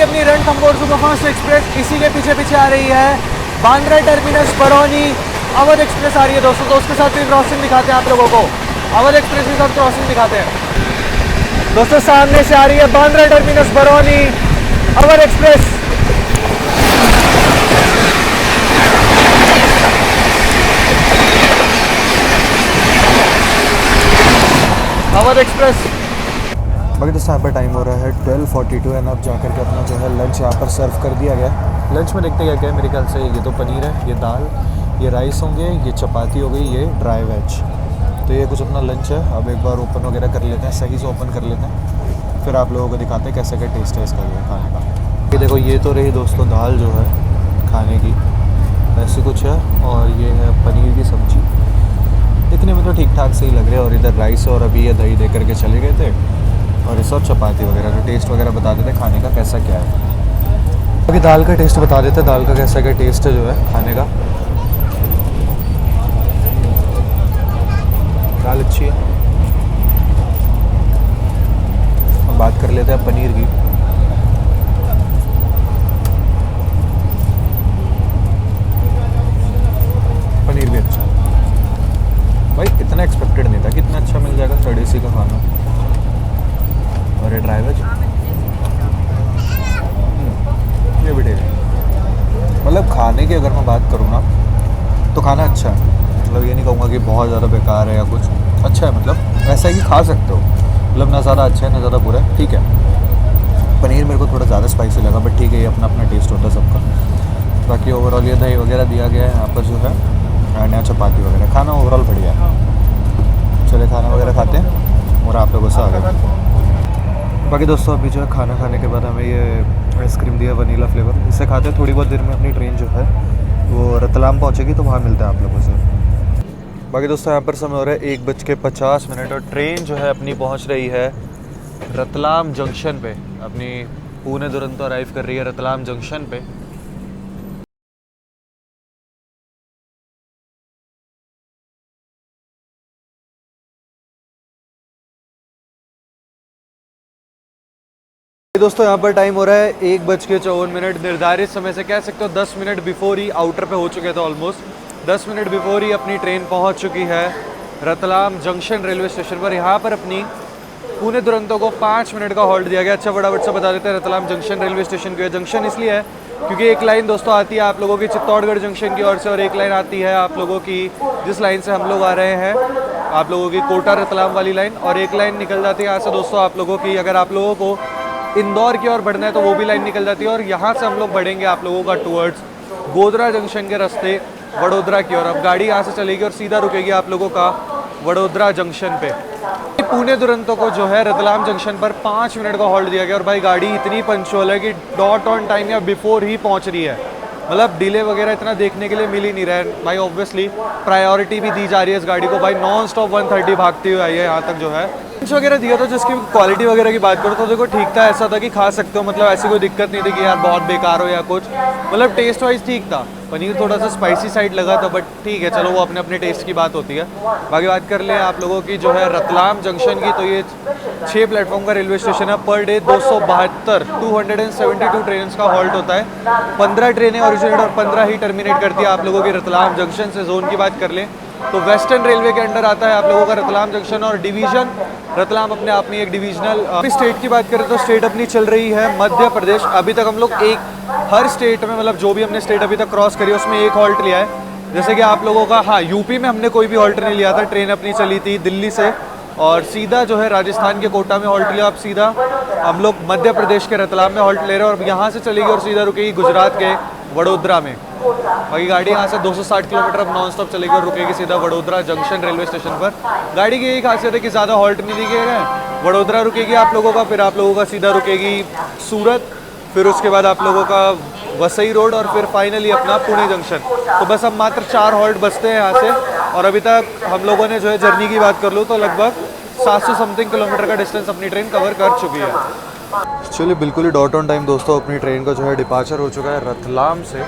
[SPEAKER 1] अपनी रणथंभौर सुपरफास्ट एक्सप्रेस इसी के पीछे पीछे आ रही है। बांद्रा टर्मिनस बरौनी अवध एक्सप्रेस आ रही है दोस्तों, तो उसके साथ भी क्रॉसिंग दिखाते हैं आप लोगों को। अवध एक्सप्रेस के साथ क्रॉसिंग दिखाते हैं दोस्तों। सामने से आ रही है Bandra terminus Barauni Awadh express. Awadh express. बाकी दोस्तों यहाँ पर टाइम हो रहा है 12:42 एंड अब जाकर के अपना जो है लंच यहाँ पर सर्व कर दिया गया। लंच में देखते क्या क्या है, मेरे ख्याल से ये तो पनीर है, ये दाल, ये राइस होंगे, ये चपाती हो गई, ये ड्राई वेज। तो ये कुछ अपना लंच है। अब एक बार ओपन वगैरह कर लेते हैं, सही से ओपन कर लेते हैं, फिर आप लोगों को दिखाते हैं कैसा क्या टेस्ट है इसका जो खाने का। ये देखो, ये तो रही दोस्तों दाल जो है खाने की, ऐसी कुछ है, और ये है पनीर की सब्ज़ी। दिखने में तो ठीक ठाक से ही लग रहे हैं, और इधर राइस और अभी ये दही दे करके चले गए थे, और इस और चपाती वगैरह। तो टेस्ट वगैरह बता देते खाने का कैसा क्या है। अभी दाल का टेस्ट बता देते, दाल का कैसा क्या टेस्ट है जो है खाने का। दाल अच्छी है। अब बात कर लेते हैं पनीर की। पनीर भी अच्छा भाई, इतना एक्सपेक्टेड नहीं था कि इतना अच्छा मिल जाएगा 3rd AC का खाना। और ये ड्राई वेज, ये भी ठीक है। मतलब खाने की अगर मैं बात करूँ ना, तो खाना अच्छा है। मतलब ये नहीं कहूँगा कि बहुत ज़्यादा बेकार है या कुछ, अच्छा है। मतलब ऐसा है कि खा सकते हो, मतलब ना ज़्यादा अच्छा है ना ज़्यादा बुरा है, ठीक है। पनीर मेरे को थोड़ा ज़्यादा स्पाइसी लगा, बट ठीक है, ये अपना अपना टेस्ट होता है सबका। बाकी ओवरऑल ये दही वगैरह दिया गया है यहाँ पर जो है, एंड यहाँ चपाती वगैरह। खाना ओवरऑल बढ़िया है। चले खाना वगैरह खाते हैं और आप लोगों से आगे। बाकी दोस्तों अभी जो है खाना खाने के बाद हमें ये आइसक्रीम दिया वनीला फ्लेवर, इसे खाते हैं। थोड़ी बहुत देर में अपनी ट्रेन जो है वो रतलाम पहुँचेगी, तो वहाँ मिलता है आप लोगों से। बाकी दोस्तों यहाँ पर समय हो रहा है 1:50 और ट्रेन जो है अपनी पहुँच रही है रतलाम जंक्शन पे। अपनी पुणे दुरंतो अराइव कर रही है रतलाम जंक्शन पे। दोस्तों यहाँ पर टाइम हो रहा है 1:54। निर्धारित समय से कह सकते हो 10 मिनट बिफोर ही आउटर पे हो चुके थे। ऑलमोस्ट 10 मिनट बिफोर ही अपनी ट्रेन पहुँच चुकी है रतलाम जंक्शन रेलवे स्टेशन पर। यहाँ पर अपनी पुणे दुरंतो को 5 मिनट का हॉल्ट दिया गया। अच्छा फटाफट से बता देते हैं रतलाम जंक्शन रेलवे स्टेशन के। जंक्शन इसलिए है क्योंकि एक लाइन दोस्तों आती है आप लोगों की चित्तौड़गढ़ जंक्शन की ओर से, और एक लाइन आती है आप लोगों की जिस लाइन से हम लोग आ रहे हैं, आप लोगों की कोटा रतलाम वाली लाइन, और एक लाइन निकल जाती है यहाँ से दोस्तों आप लोगों की, अगर आप लोगों को इंदौर की ओर बढ़ना है तो वो भी लाइन निकल जाती है। और यहाँ से हम लोग बढ़ेंगे आप लोगों का टूवर्ड्स गोधरा जंक्शन के रास्ते वडोदरा की ओर। अब गाड़ी यहाँ से चलेगी और सीधा रुकेगी आप लोगों का वडोदरा जंक्शन पे। पुणे दुरंतो को जो है रतलाम जंक्शन पर 5 मिनट का हॉल्ट दिया गया, और भाई गाड़ी इतनी पंचुअल है कि डॉट ऑन टाइम या बिफोर ही पहुँच रही है। मतलब डिले वगैरह इतना देखने के लिए मिल ही नहीं रहा है भाई। ऑब्वियसली प्रायोरिटी भी दी जा रही है इस गाड़ी को भाई। नॉन स्टॉप 130 भागती हुई आई है यहाँ तक जो है। लंच वगैरह दिया था, जिसकी क्वालिटी वगैरह की बात करो तो देखो ठीक था, ऐसा था कि खा सकते हो, मतलब ऐसी कोई दिक्कत नहीं थी कि यार बहुत बेकार हो या कुछ। मतलब टेस्ट वाइज ठीक था। पनीर थोड़ा सा स्पाइसी साइड लगा था, बट ठीक है चलो, वो अपने अपने टेस्ट की बात होती है। बाकी बात कर ले आप लोगों की जो है रतलाम जंक्शन की, तो ये 6 प्लेटफॉर्म का रेलवे स्टेशन है। पर डे 272 ट्रेन का हॉल्ट होता है। 15 ट्रेनें ओरिजिनेट और 15 ही टर्मिनेट करती है आप लोगों की रतलाम जंक्शन से। जोन की बात कर ले तो वेस्टर्न रेलवे के अंडर आता है आप लोगों का रतलाम जंक्शन, और डिवीजन रतलाम अपने आप में एक डिविजनल। स्टेट की बात करें तो स्टेट अपनी चल रही है मध्य प्रदेश। अभी तक हम लोग हर स्टेट में, मतलब जो भी हमने स्टेट अभी तक क्रॉस करी है उसमें एक हॉल्ट लिया है। जैसे कि आप लोगों का, हाँ, यूपी में हमने कोई भी हॉल्ट नहीं लिया था। ट्रेन अपनी चली थी दिल्ली से और सीधा जो है राजस्थान के कोटा में हॉल्ट लिया। अब सीधा हम लोग मध्य प्रदेश के रतलाम में हॉल्ट ले रहे हैं, और यहाँ से चलेगी और सीधा रुकेगी गुजरात के वडोदरा में। बाकी गाड़ी यहाँ से 260 किलोमीटर अब नॉन स्टॉप चलेगी और रुकेगी सीधा वडोदरा जंक्शन रेलवे स्टेशन पर। गाड़ी की यही खासियत है कि ज़्यादा हॉल्ट नहीं दिए गए। वडोदरा रुकेगी आप लोगों का, फिर आप लोगों का सीधा रुकेगी सूरत, फिर उसके बाद आप लोगों का वसई रोड, और फिर फाइनली अपना पुणे जंक्शन। तो बस अब मात्र 4 हॉल्ट बचते हैं यहाँ से, और अभी तक हम लोगों ने जो है जर्नी की बात कर लूँ तो लगभग 700 समथिंग किलोमीटर का डिस्टेंस अपनी ट्रेन कवर कर चुकी है। चलिए बिल्कुल ही डॉट ऑन टाइम दोस्तों अपनी ट्रेन का जो है डिपार्चर हो चुका है रतलाम से।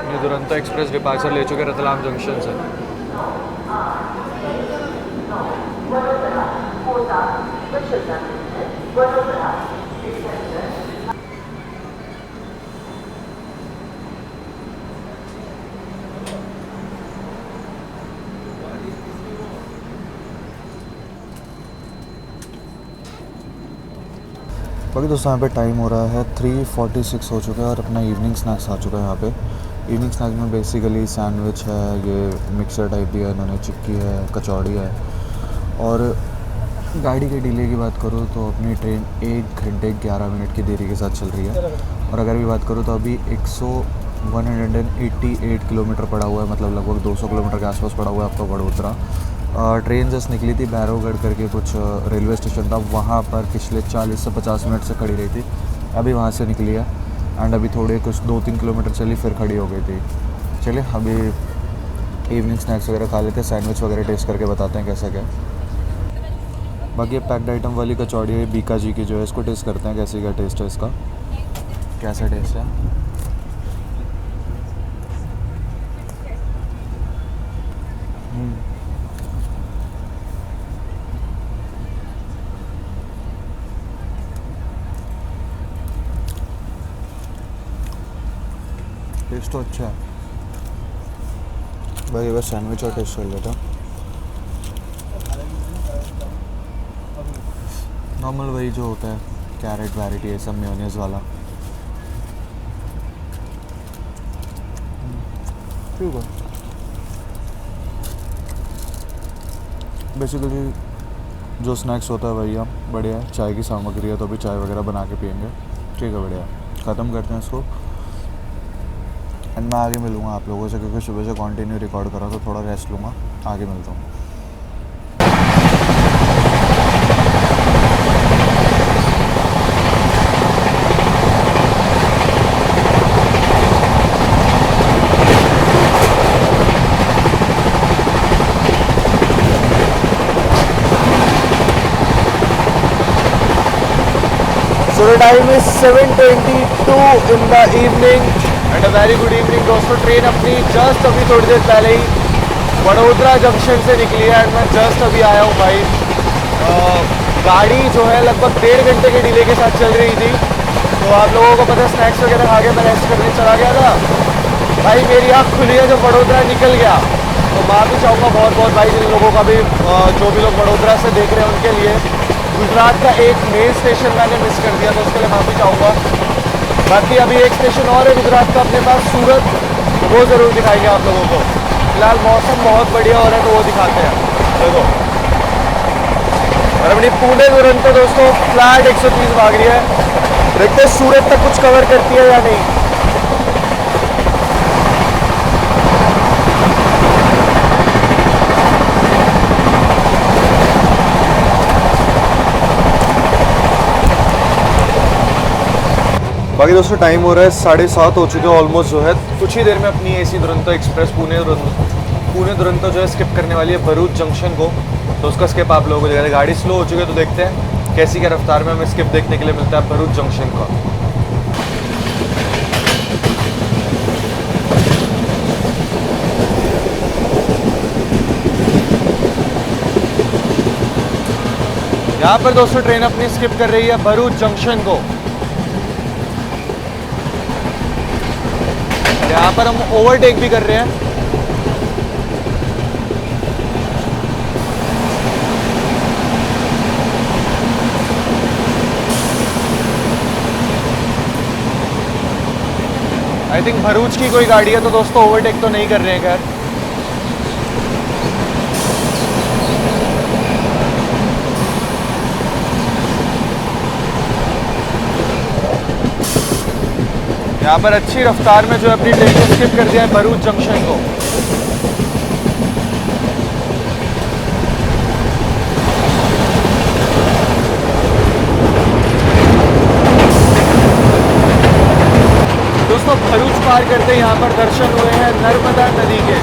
[SPEAKER 1] ये दुरंतो एक्सप्रेस डिपार्चर ले चुके हैं रतलाम जंक्शन से। बाकी दोस्तों यहाँ पे टाइम हो रहा है 3:46 हो चुका है, और अपना इवनिंग स्नैक्स आ चुका है यहाँ पे। इवनिंग स्नैक्स में बेसिकली सैंडविच है, ये मिक्सर टाइप दिया है इन्होंने, चिक्की है, कचौड़ी है। और गाड़ी के डिले की बात करूँ तो अपनी ट्रेन 1 घंटे 11 मिनट की देरी के साथ चल रही है। और अगर भी बात करूँ तो अभी 188 किलोमीटर पड़ा हुआ है, मतलब लगभग 200 किलोमीटर के आसपास पड़ा हुआ है आपका वडोदरा। ट्रेन जस्ट निकली थी भैरवगढ़ करके कुछ रेलवे स्टेशन था, वहाँ पर पिछले 40 से 50 मिनट से खड़ी रही थी। अभी वहाँ से निकली है, एंड अभी थोड़े कुछ 2-3 किलोमीटर चली फिर खड़ी हो गई थी। चलिए अभी इवनिंग स्नैक्स वगैरह खा लेते हैं, सैंडविच वगैरह टेस्ट करके बताते हैं कैसा क्या। बाकी ये पैक्ड आइटम वाली कचौड़ी है बीका जी की जो है, इसको टेस्ट करते हैं कैसे क्या टेस्ट है इसका, कैसा टेस्ट है। टेस्ट तो अच्छा है भाई। बस सैंडविच और टेस्ट कर लेता। नॉर्मल वही जो होता है, कैरेट वैरेट ये सब मेयोनीज वाला। ठीक है, बेसिकली जो स्नैक्स होता है भैया बढ़िया है। चाय की सामग्री है तो अभी चाय वगैरह बना के पियेंगे। ठीक है, बढ़िया। ख़त्म करते हैं इसको। एंड मैं आगे मिलूँगा आप लोगों से, क्योंकि सुबह से कंटिन्यू रिकॉर्ड कर रहा हूँ, तो थोड़ा रेस्ट लूँगा, आगे मिलता हूँ। So the time is 7:22 in the evening and a very good evening दोस्तों। ट्रेन अपनी जस्ट अभी थोड़ी देर पहले ही वडोदरा जंक्शन से निकली है एंड मैं जस्ट अभी आया हूँ भाई। गाड़ी जो है लगभग 1.5 घंटे के डिले के साथ चल रही थी, तो आप लोगों को पता है स्नैक्स वगैरह खा के मैं रेस्ट करने चला गया था। भाई मेरी आँख खुली है जब वडोदरा निकल गया, तो माफ़ी चाहूँगा बहुत बहुत भाई जिन लोगों का भी, जो भी लोग वडोदरा से देख रहे हैं उनके लिए। गुजरात का एक मेन स्टेशन मैंने मिस कर दिया, तो उसके लिए माफ़ी चाहूँगा। बाकी अभी एक स्टेशन और है गुजरात का अपने पास, सूरत, वो ज़रूर दिखाएंगे आप लोगों को। फिलहाल मौसम बहुत बढ़िया हो रहा है तो वो दिखाते हैं, देखो। और अपनी पुणे दुरंतो दोस्तों फ्लैट 130 भाग रही है, देखते हैं सूरत तक कुछ कवर करती है या नहीं। बाकी दोस्तों टाइम हो रहा है 7:30 हो चुके हैं ऑलमोस्ट जो है। कुछ ही देर में अपनी एसी दुरंतो एक्सप्रेस पुणे दुरंतो जो है स्किप करने वाली है भरूच जंक्शन को, तो उसका स्किप आप लोगों को दिखाते हैं। गाड़ी स्लो हो चुकी है, तो देखते हैं कैसी क्या रफ्तार में हमें स्किप देखने के लिए मिलता है भरूच जंक्शन का। यहाँ पर दोस्तों ट्रेन अपनी स्किप कर रही है भरूच जंक्शन को। यहाँ पर हम ओवरटेक भी कर रहे हैं। आई थिंक भरूच की कोई गाड़ी है, तो दोस्तों ओवरटेक तो नहीं कर रहे हैं खैर। यहाँ पर अच्छी रफ्तार में जो अपनी ट्रेन को स्किप कर दिया है भरूच जंक्शन को। दोस्तों भरूच पार करते यहाँ पर दर्शन हुए हैं नर्मदा नदी के।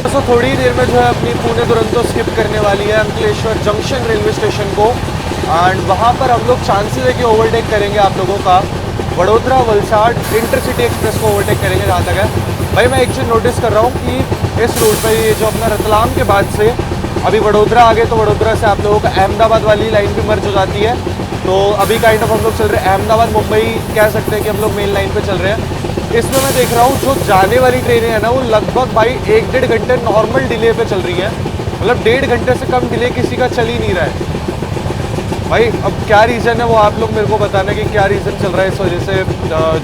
[SPEAKER 1] तो थोड़ी देर में जो है अपनी पुणे दुरंतो स्किप करने वाली है अंकलेश्वर जंक्शन रेलवे स्टेशन को, एंड वहाँ पर हम लोग चांसेस है कि ओवरटेक करेंगे आप लोगों का वडोदरा वलसाड इंटरसिटी एक्सप्रेस को ओवरटेक करेंगे जहाँ तक है। भाई मैं एक चीज़ नोटिस कर रहा हूँ कि इस रूट पर ये जो अपना रतलाम के बाद से अभी वडोदरा आ गए, तो वडोदरा से आप लोगों का अहमदाबाद वाली लाइन भी मर्ज हो जाती है। तो अभी काइंड ऑफ हम लोग चल रहे हैं अहमदाबाद मुंबई, कह सकते हैं कि हम लोग मेन लाइन पे चल रहे हैं। इसमें मैं देख रहा हूँ जो जाने वाली ट्रेनें हैं ना, वो लगभग भाई 1-1.5 घंटे नॉर्मल डिले पे चल रही है। मतलब 1.5 घंटे से कम डिले किसी का चल ही नहीं रहा है भाई। अब क्या रीज़न है वो आप लोग मेरे को बताना कि क्या रीज़न चल रहा है इस वजह से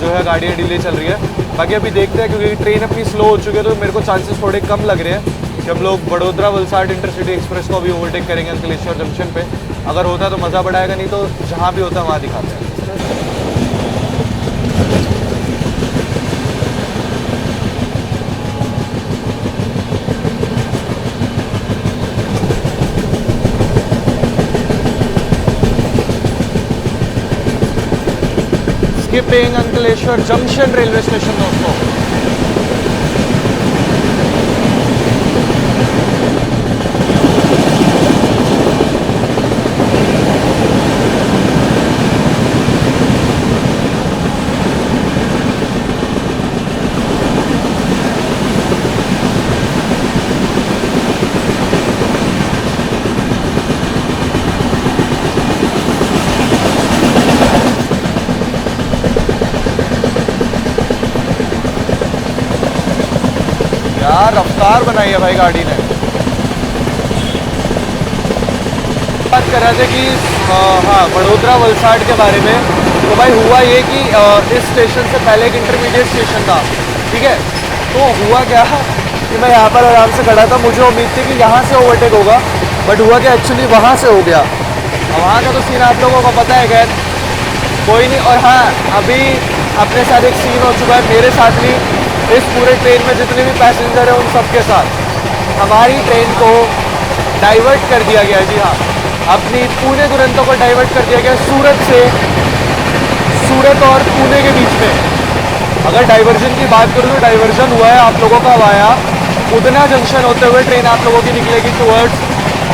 [SPEAKER 1] जो है गाड़ियाँ डिले चल रही है। बाकी अभी देखते हैं, क्योंकि ट्रेन अपनी स्लो हो चुकी है, तो मेरे को चांसेस थोड़े कम लग रहे हैं कि हम लोग वडोदरा वलसाड इंटरसिटी एक्सप्रेस को अभी ओवरटेक करेंगे अंकलेश्वर जंक्शन पे। अगर होता है तो मज़ा बढ़ाएगा, नहीं तो जहाँ भी होता है वहाँ दिखाते हैं। Skipping Ankleshwar junction railway station दोस्तों। यार रफ्तार बनाई है भाई गाड़ी ने। बात कर रहे थे कि हाँ वडोदरा वलसाड के बारे में, तो भाई हुआ ये कि इस स्टेशन से पहले एक इंटरमीडिएट स्टेशन था, ठीक है। तो हुआ क्या कि मैं यहाँ पर आराम से खड़ा था, मुझे उम्मीद थी कि यहाँ से ओवरटेक होगा, बट हुआ क्या एक्चुअली वहाँ से हो गया। वहाँ का तो सीन आप लोगों को पता है, खैर कोई नहीं। और हाँ, अभी अपने साथ एक सीन हो चुका है, मेरे साथ भी, इस पूरे ट्रेन में जितने भी पैसेंजर हैं उन सबके साथ। हमारी ट्रेन को डाइवर्ट कर दिया गया, जी हाँ, अपनी पुणे दुरंतो को डाइवर्ट कर दिया गया सूरत से, सूरत और पुणे के बीच में। अगर डाइवर्जन की बात करूँ तो डाइवर्जन हुआ है आप लोगों का वाया उदना जंक्शन होते हुए ट्रेन आप लोगों की निकलेगी टुवर्ड्स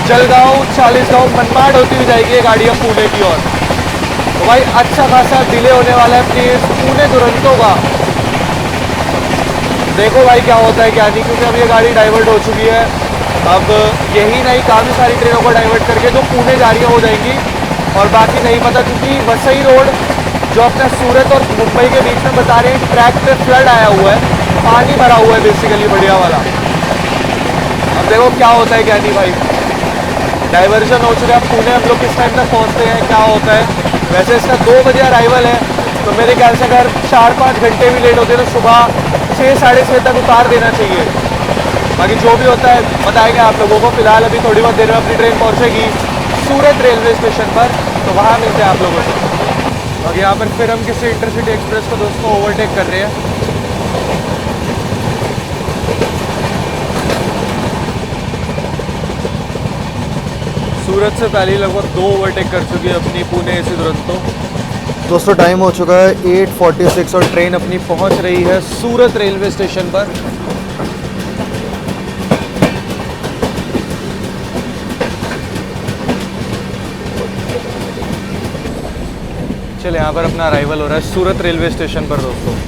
[SPEAKER 1] जलगांव, चालीसगांव, मनमाड होती हुई जाएगी ये गाड़ी अब पुणे की ओर। तो भाई अच्छा खासा डिले होने वाला है अपनी इस पुणे दुरंतो का। देखो भाई क्या होता है क्या नहीं, क्योंकि अब ये गाड़ी डाइवर्ट हो चुकी है। अब यही नहीं, काफ़ी सारी ट्रेनों को डाइवर्ट करके जो पुणे जा रही है हो जाएंगी, और बाकी नहीं पता, क्योंकि वसई रोड जो अपना सूरत और मुंबई के बीच में बता रहे हैं ट्रैक पे फ्लड आया हुआ है, पानी भरा हुआ है बेसिकली बढ़िया वाला। अब देखो क्या होता है क्या नहीं भाई, डाइवर्जन हो चुका है। पुणे हम लोग किस टाइम तक पहुंचते हैं, क्या होता है। वैसे इसका 2 बजे अराइवल है, तो मेरे ख्याल से अगर 4-5 घंटे भी लेट होते हैं तो सुबह 6 साढ़े 6 तक उतार देना चाहिए। बाकी जो भी होता है बताएंगे आप लोगों को। फिलहाल अभी थोड़ी बहुत देर में अपनी ट्रेन पहुंचेगी सूरत रेलवे स्टेशन पर, तो वहाँ मिलते हैं आप लोगों से। और यहाँ पर फिर हम किसी इंटरसिटी एक्सप्रेस को दोस्तों ओवरटेक कर रहे हैं। सूरत से पहले लगभग 2 ओवरटेक कर चुकी है अपनी पुणे एसी दुरंतो। दोस्तों टाइम हो चुका है 8:46 और ट्रेन अपनी पहुंच रही है सूरत रेलवे स्टेशन पर। चलिए यहाँ पर अपना अराइवल हो रहा है सूरत रेलवे स्टेशन पर दोस्तों।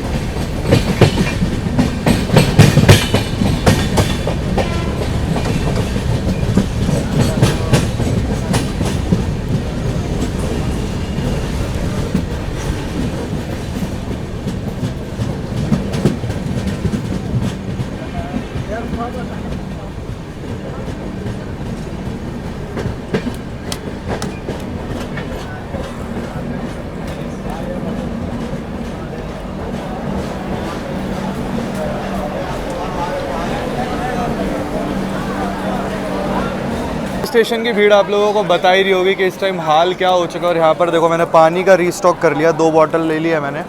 [SPEAKER 1] स्टेशन की भीड़ आप लोगों को बता ही रही होगी कि इस टाइम हाल क्या हो चुका है। और यहाँ पर देखो मैंने पानी का रीस्टॉक कर लिया, 2 बॉटल ले लिया मैंने।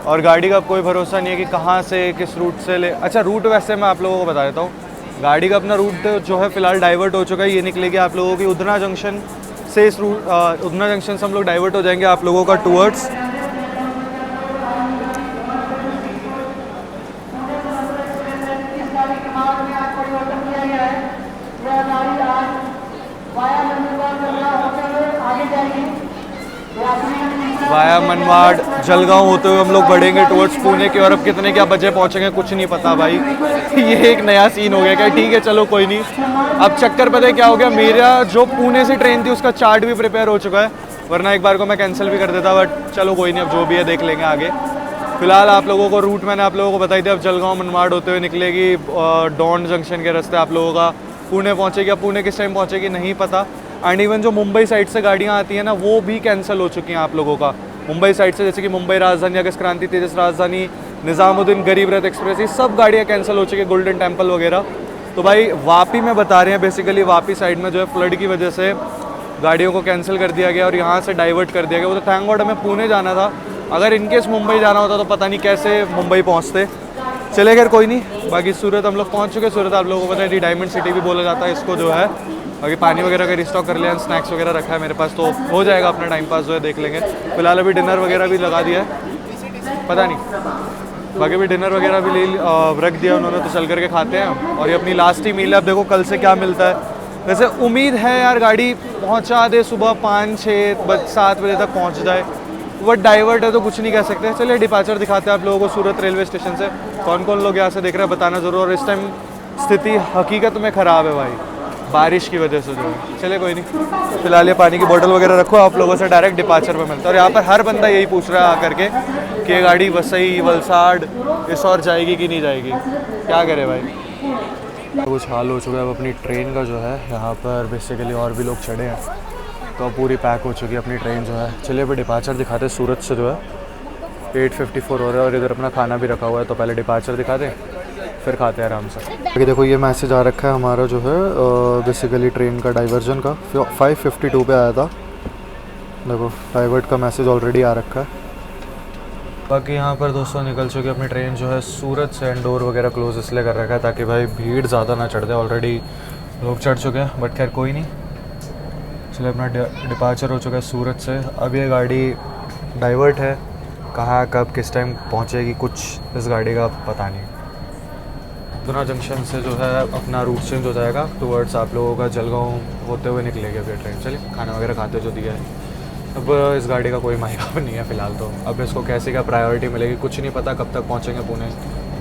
[SPEAKER 1] और गाड़ी का कोई भरोसा नहीं है कि कहाँ से किस रूट से ले। अच्छा रूट वैसे मैं आप लोगों को बता देता हूँ, गाड़ी का अपना रूट जो है फ़िलहाल डाइवर्ट हो चुका है। ये निकलेगी आप लोगों की उधना जंक्शन से, इस रूट उधना जंक्शन से हम लोग डाइवर्ट हो जाएंगे आप लोगों का टूवर्ड्स वाया मनमाड, जलगांव होते हुए हम लोग बढ़ेंगे टुवर्ड्स पुणे की। और अब कितने क्या बजे पहुंचेंगे कुछ नहीं पता भाई। ये एक नया सीन हो गया क्या, ठीक है चलो कोई नहीं। अब चक्कर पता है क्या हो गया, मेरा जो पुणे से ट्रेन थी उसका चार्ट भी प्रिपेयर हो चुका है, वरना एक बार को मैं कैंसिल भी कर देता, बट चलो कोई नहीं, अब जो भी है देख लेंगे आगे। फिलहाल आप लोगों को रूट मैंने आप लोगों को बताई थी। अब जलगांव मनमाड होते हुए निकलेगी, डॉन जंक्शन के रास्ते आप लोगों का पुणे पहुंचेगी। अब पुणे किस टाइम पहुंचेगी नहीं पता। एंड इवन जो मुंबई साइड से गाड़ियां आती हैं ना, वो भी कैंसिल हो चुकी हैं आप लोगों का मुंबई साइड से, जैसे कि मुंबई राजधानी, अगस्त क्रांति, तेजस राजधानी, निज़ामुद्दीन गरीब रथ एक्सप्रेस, ये सब गाड़ियाँ कैंसिल हो चुकी है, गोल्डन टेम्पल वगैरह। तो भाई वापी में बता रहे हैं बेसिकली, वापी साइड में जो है फ्लड की वजह से गाड़ियों को कैंसिल कर दिया गया और यहाँ से डाइवर्ट कर दिया गया। वो तो थैंक गॉड हमें पुणे जाना था, अगर इनकेस मुंबई जाना होता तो पता नहीं कैसे मुंबई पहुँचते। चले खैर कोई नहीं। बाकी सूरत हम लोग पहुँच चुके। सूरत आप लोगों को पता है डायमंड सिटी भी बोला जाता है इसको जो है। बाकी पानी वगैरह का रिस्टॉक कर लिया, स्नैक्स वगैरह रखा है मेरे पास, तो हो जाएगा अपना टाइम पास जो है देख लेंगे। फिलहाल अभी डिनर वगैरह भी लगा दिया है, पता नहीं बाकी भी डिनर वगैरह भी ले रख दिया उन्होंने, तो चल करके खाते हैं। और ये अपनी लास्ट ही मील है, अब देखो कल से क्या मिलता है। वैसे उम्मीद है यार गाड़ी पहुंचा दे सुबह 5-6-7 बजे तक पहुंच जाए, बट डाइवर्ट है तो कुछ नहीं कह सकते। चलिए डिपार्चर दिखाते हैं आप लोगों को सूरत रेलवे स्टेशन से। कौन कौन लोग यहाँ से देख रहे हैं बताना ज़रूर। और इस टाइम स्थिति हकीकत में ख़राब है भाई, बारिश की वजह से जो है। चलिए कोई नहीं, फिलहाल ये पानी की बोतल वगैरह रखो, आप लोगों से डायरेक्ट डिपार्चर पे मिलता है। और यहाँ पर हर बंदा यही पूछ रहा है आकर के कि ये गाड़ी वसई, वलसाड़ इस और जाएगी कि नहीं जाएगी, क्या करे भाई। कुछ हाल हो चुका है अब अपनी ट्रेन का जो है। यहाँ पर बेसिकली और भी लोग चढ़े हैं, तो पूरी पैक हो चुकी है अपनी ट्रेन जो है। चलिए अभी डिपार्चर दिखाते हैं सूरत से जो है। 8:54 हो रहा है और इधर अपना खाना भी रखा हुआ है, तो पहले डिपार्चर दिखा दें फिर खाते हैं आराम से। देखिए देखो ये मैसेज आ रखा है हमारा जो है बेसिकली ट्रेन का डाइवर्जन का 5:52 पे आया था। देखो डाइवर्ट का मैसेज ऑलरेडी आ रखा है। बाकी यहाँ पर दोस्तों निकल चुकी अपनी ट्रेन जो है सूरत से। इंडोर वगैरह क्लोज इसलिए कर रखा है ताकि भाई भीड़ ज़्यादा ना चढ़ जाए, ऑलरेडी लोग चढ़ चुके हैं, बट खैर कोई नहीं। चलिए अपना डिपार्चर हो चुका है सूरत से। अब ये गाड़ी डाइवर्ट है, कहाँ कब किस टाइम पहुँचेगी कुछ इस गाड़ी का पता नहीं। उधना जंक्शन से जो है अपना रूट चेंज हो जाएगा टुवर्ड्स आप लोगों का जलगांव होते हुए निकलेगी अभी ट्रेन। चलिए खाना वगैरह खाते जो दिया है। अब इस गाड़ी का कोई मायका नहीं है फ़िलहाल तो। अब इसको कैसे क्या प्रायोरिटी मिलेगी कुछ नहीं पता, कब तक पहुँचेंगे पुणे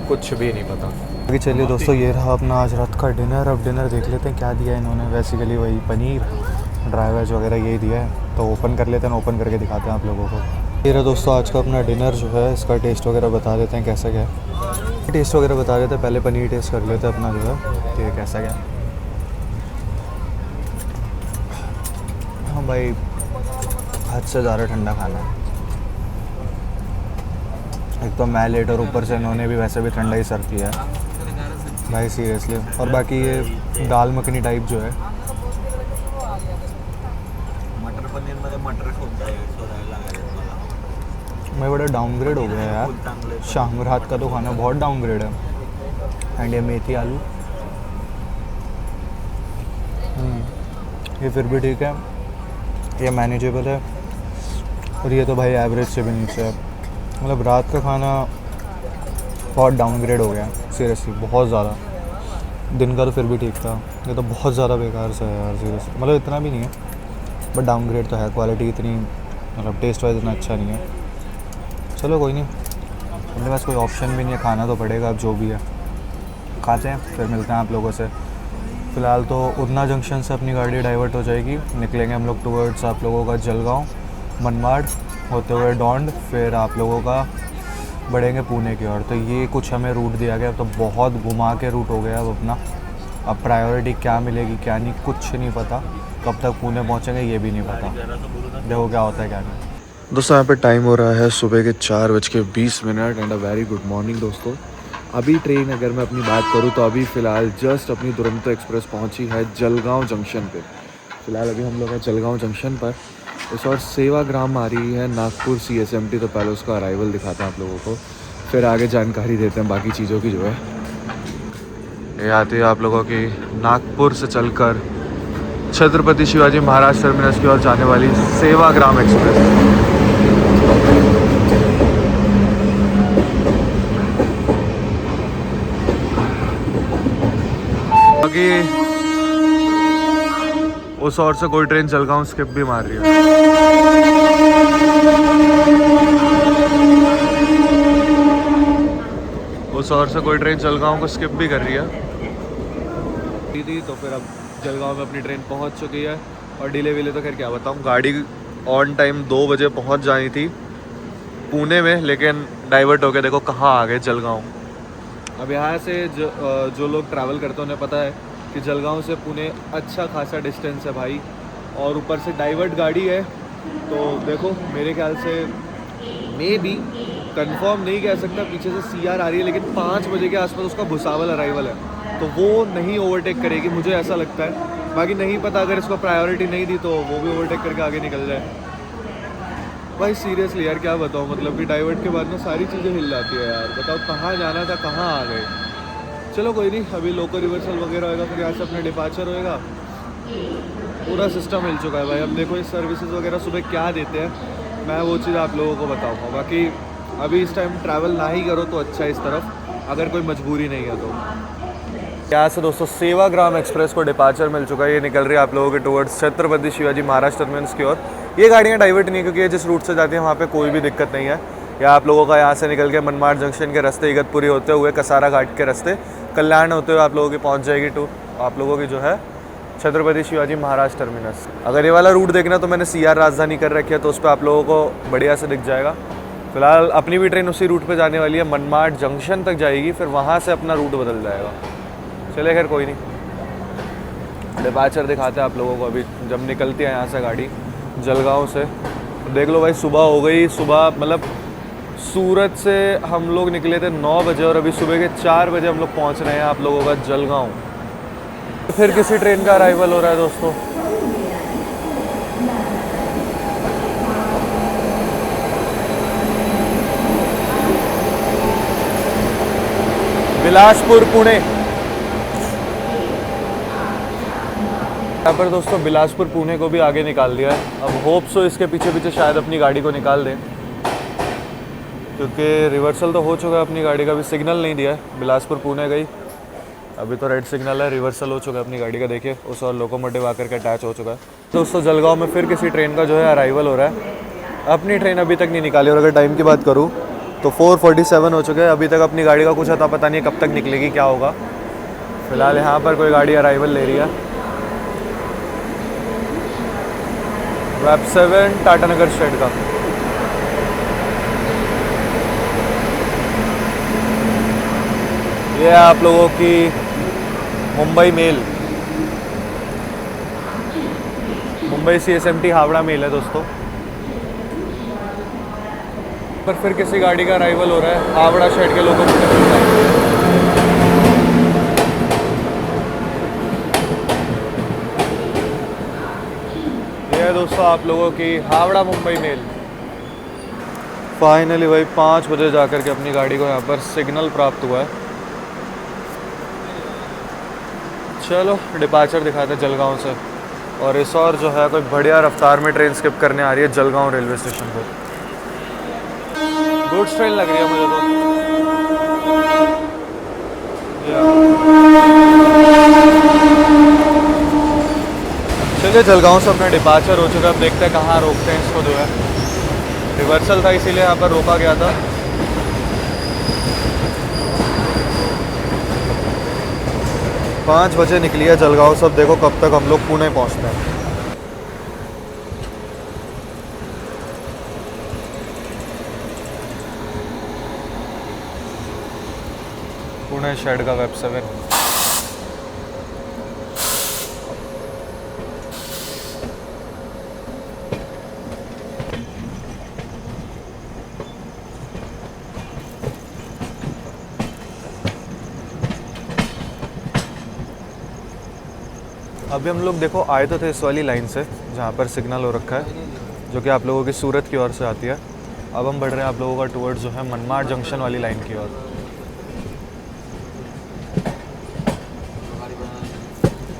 [SPEAKER 1] कुछ भी नहीं पता। अभी चलिए दोस्तों ये रहा अपना आज रात का डिनर। अब डिनर देख लेते हैं क्या दिया है इन्होंने। बेसिकली वही पनीर ड्राई वेज वगैरह यही दिया है, तो ओपन कर लेते हैं, ओपन करके दिखाते हैं आप लोगों को। ये रहा दोस्तों आज का अपना डिनर जो है। इसका टेस्ट वगैरह बता देते हैं कैसा क्या है। टेस्ट वगैरह बता देते हैं, पहले पनीर टेस्ट कर लेते हैं अपना जो है कि कैसा क्या। हाँ भाई हद से ज़्यादा ठंडा खाना है। एक तो मैं लेट और ऊपर से इन्होंने भी वैसे भी ठंडा ही सर्व किया है भाई सीरियसली। और बाकी ये दाल मखनी टाइप जो है
[SPEAKER 2] मटर पनीर मध्ये मटर
[SPEAKER 1] मैं बड़ा डाउनग्रेड हो गया यार। शाम रात का तो खाना बहुत डाउनग्रेड है। एंड ये मेथी आलू ये फिर भी ठीक है, ये मैनेजेबल है। और ये तो भाई एवरेज से भी नीचे है। मतलब रात का खाना बहुत डाउनग्रेड हो गया सीरियसली, बहुत ज़्यादा। दिन का तो फिर भी ठीक था, ये तो बहुत ज़्यादा बेकार सा है यार सीरियसली। मतलब इतना भी नहीं है बट डाउनग्रेड तो है। क्वालिटी इतनी मतलब टेस्ट वाइज इतना अच्छा नहीं है। चलो कोई नहीं, अपने पास कोई ऑप्शन भी नहीं है, खाना तो पड़ेगा। अब जो भी है खाते हैं फिर मिलते हैं आप लोगों से। फ़िलहाल तो उधना जंक्शन से अपनी गाड़ी डाइवर्ट हो जाएगी, निकलेंगे हम लोग टुवर्ड्स आप लोगों का जलगांव मनमाड़ होते हुए डोंड, फिर आप लोगों का बढ़ेंगे पुणे की ओर। तो ये कुछ हमें रूट दिया गया, तो बहुत घुमा के रूट हो गया अब अपना। अब प्रायोरिटी क्या मिलेगी क्या नहीं कुछ नहीं पता, कब तक पुणे पहुँचेंगे ये भी नहीं पता। देखो क्या होता है क्या नहीं। दोस्तों यहाँ पे टाइम हो रहा है सुबह के 4:20 and a very good morning दोस्तों। अभी ट्रेन अगर मैं अपनी बात करूँ तो अभी फ़िलहाल जस्ट अपनी दुरंतो एक्सप्रेस पहुँची है जलगांव जंक्शन पे। फ़िलहाल अभी हम लोग हैं जलगांव जंक्शन पर। इस और सेवाग्राम आ रही है नागपुर CSMT, तो पहले उसका अराइवल दिखाते हैं आप लोगों को, फिर आगे जानकारी देते हैं बाकी चीज़ों की जो है। ये आती है आप लोगों की नागपुर से चलकर छत्रपति शिवाजी महाराज टर्मिनस की ओर जाने वाली सेवाग्राम एक्सप्रेस। बाकी उस ओर से कोई ट्रेन जलगांव स्किप भी मार रही है। उस ओर से कोई ट्रेन जलगांव को स्किप भी कर रही है। तो फिर अब जलगांव में अपनी ट्रेन पहुंच चुकी है। और डिले विले तो खैर क्या बताऊं, गाड़ी ऑन टाइम 2 बजे पहुंच जानी थी पुणे में, लेकिन डाइवर्ट हो गया। देखो कहाँ आ गए जलगांव। अब यहाँ से जो लोग ट्रैवल करते हैं उन्हें पता है कि जलगांव से पुणे अच्छा खासा डिस्टेंस है भाई, और ऊपर से डाइवर्ट गाड़ी है। तो देखो मेरे ख्याल से मे बी कंफर्म नहीं कह सकता, पीछे से CR आ रही है, लेकिन 5 बजे के आसपास उसका भुसावल अराइवल है, तो वो नहीं ओवरटेक करेगी मुझे ऐसा लगता है। बाकी नहीं पता, अगर इसको प्रायोरिटी नहीं दी तो वो भी ओवरटेक करके आगे निकल जाए। भाई सीरियसली यार क्या बताऊँ, मतलब कि डाइवर्ट के बाद ना सारी चीज़ें हिल जाती है यार। बताओ कहाँ जाना था कहाँ आ गए। चलो कोई नहीं, अभी लोको रिवर्सल वगैरह होएगा, फिर यहाँ से अपना डिपार्चर होएगा। पूरा सिस्टम हिल चुका है भाई। अब देखो इस सर्विसेज वगैरह सुबह क्या देते हैं, मैं वो चीज़ आप लोगों को बताऊँगा। बाकी अभी इस टाइम ट्रैवल ना ही करो तो अच्छा है इस तरफ, अगर कोई मजबूरी नहीं है तो। यहाँ से दोस्तों सेवाग्राम एक्सप्रेस को डिपार्चर मिल चुका है। ये निकल रही है आप लोगों के टुवर्ड्स छत्रपति शिवाजी महाराज टर्मिनस की ओर। ये गाड़ियाँ डाइवर्ट नहीं है क्योंकि ये जिस रूट से जाती हैं वहाँ पे कोई भी दिक्कत नहीं है। या आप लोगों का यहाँ से निकल के मनमाड़ जंक्शन के रास्ते इगतपुरी होते हुए कसारा घाट के रास्ते कल्याण होते हुए आप लोगों की पहुँच जाएगी टू आप लोगों की जो है छत्रपति शिवाजी महाराज टर्मिनस। अगर ये वाला रूट देखना तो मैंने CR राजधानी कर रखी है, तो उस पर आप लोगों को बढ़िया से दिख जाएगा। फिलहाल अपनी भी ट्रेन उसी रूट पे जाने वाली है, मनमाड़ जंक्शन तक जाएगी, फिर वहाँ से अपना रूट बदल जाएगा। चले खैर कोई नहीं, डिपार्चर दिखाते हैं आप लोगों को अभी जब निकलती है यहाँ से गाड़ी जलगांव से। देख लो भाई सुबह हो गई, सुबह मतलब सूरत से हम लोग निकले थे 9 बजे और अभी सुबह के 4 बजे हम लोग पहुँच रहे हैं आप लोगों का जलगांव। फिर किसी ट्रेन का अराइवल हो रहा है दोस्तों। बिलासपुर पुणे। यहाँ पर दोस्तों बिलासपुर पुणे को भी आगे निकाल दिया है। अब होप सो इसके पीछे पीछे शायद अपनी गाड़ी को निकाल दें, क्योंकि रिवर्सल तो हो चुका है अपनी गाड़ी का, भी सिग्नल नहीं दिया है। बिलासपुर पुणे गई, अभी तो रेड सिग्नल है, रिवर्सल हो चुका है अपनी गाड़ी का। देखिए उस और लोकोमोटिव आकर के अटैच हो चुका है। दोस्तों जलगांव में फिर किसी ट्रेन का जो है अराइवल हो रहा है। अपनी ट्रेन अभी तक नहीं निकाली और अगर टाइम की बात करूँ तो 4:47 हो चुके हैं। अभी तक अपनी गाड़ी का कुछ अता पता नहीं है कब तक निकलेगी, क्या होगा। फिलहाल यहाँ पर कोई गाड़ी अराइवल ले रही है। वेब 7 टाटानगर स्ट्रेट का। ये है आप लोगों की Mumbai mail, Mumbai CSMT Howrah mail है दोस्तों। पर फिर किसी गाड़ी का अराइवल हो रहा है हावड़ा शहर के लोगों को। ये है दोस्तों आप लोगों की हावड़ा मुंबई मेल। फाइनली भाई 5 बजे जाकर के अपनी गाड़ी को यहाँ पर सिग्नल प्राप्त हुआ है। चलो डिपार्चर दिखाते हैं जलगांव से। और इस और जो है कोई बढ़िया रफ्तार में ट्रेन स्किप करने आ रही है जलगांव रेलवे स्टेशन पर। गुड्स ट्रेन लग रही है मुझे तो। चलिए जलगांव से अपना डिपार्चर हो चुका है। अब देखते हैं कहाँ रोकते हैं इसको जो है। रिवर्सल था इसीलिए यहाँ पर रोका गया था। पाँच बजे निकली है जलगांव से। अब देखो कब तक हम लोग पुणे पहुँचते हैं। पुणे शेड का वेब 7। अभी हम लोग देखो आए तो थे इस वाली लाइन से जहाँ पर सिग्नल हो रखा है, जो कि आप लोगों की सूरत की ओर से आती है। अब हम बढ़ रहे हैं आप लोगों का टुवर्ड्स जो है मनमाड जंक्शन वाली लाइन की ओर।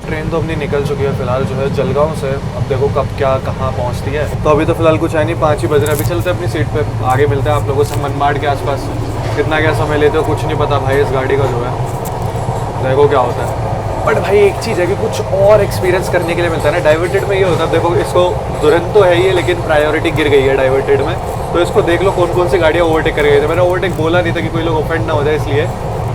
[SPEAKER 1] ट्रेन तो अपनी निकल चुकी है फिलहाल जो है जलगांव से। अब देखो कब क्या कहाँ पहुँचती है। तो अभी तो फिलहाल कुछ है नहीं, 5 ही बज रहे हैं। अभी चलते हैं अपनी सीट पे, आगे मिलते हैं आप लोगों से मनमाड के आसपास। कितना क्या समय लेते हो कुछ नहीं पता भाई इस गाड़ी का जो है। देखो क्या होता है। बट भाई एक चीज़ है कि कुछ और एक्सपीरियंस करने के लिए मिलता है ना। डाइवर्टेड में ये होता है, देखो इसको दुरंत तो है ही है लेकिन प्रायोरिटी गिर गई है डाइवर्टेड में। तो इसको देख लो कौन कौन सी गाड़ियाँ ओवरटेक कर गई थी। मैंने ओवरटेक बोला नहीं था कि कोई लोग ऑफेंड ना हो जाए, इसलिए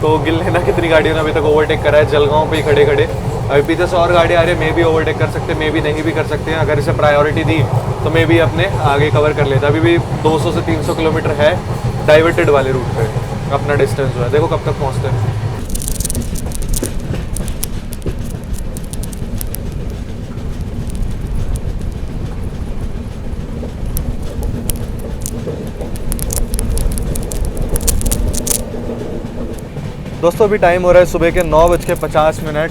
[SPEAKER 1] तो गिल लेना कितनी गाड़ियों ने अभी तक ओवरटेक करा है जलगांव पे ही खड़े खड़े। अभी पीछे से और गाड़ी आ रही है, मे भी ओवरटेक कर सकते हैं, मे भी नहीं भी कर सकते हैं। अगर इसे प्रायोरिटी दी तो मे भी अपने आगे कवर कर लेता। अभी भी 200 से 300 किलोमीटर है डाइवर्टेड वाले रूट पे अपना डिस्टेंस जो है। देखो कब तक पहुँचते हैं। दोस्तों अभी टाइम हो रहा है सुबह के 9:50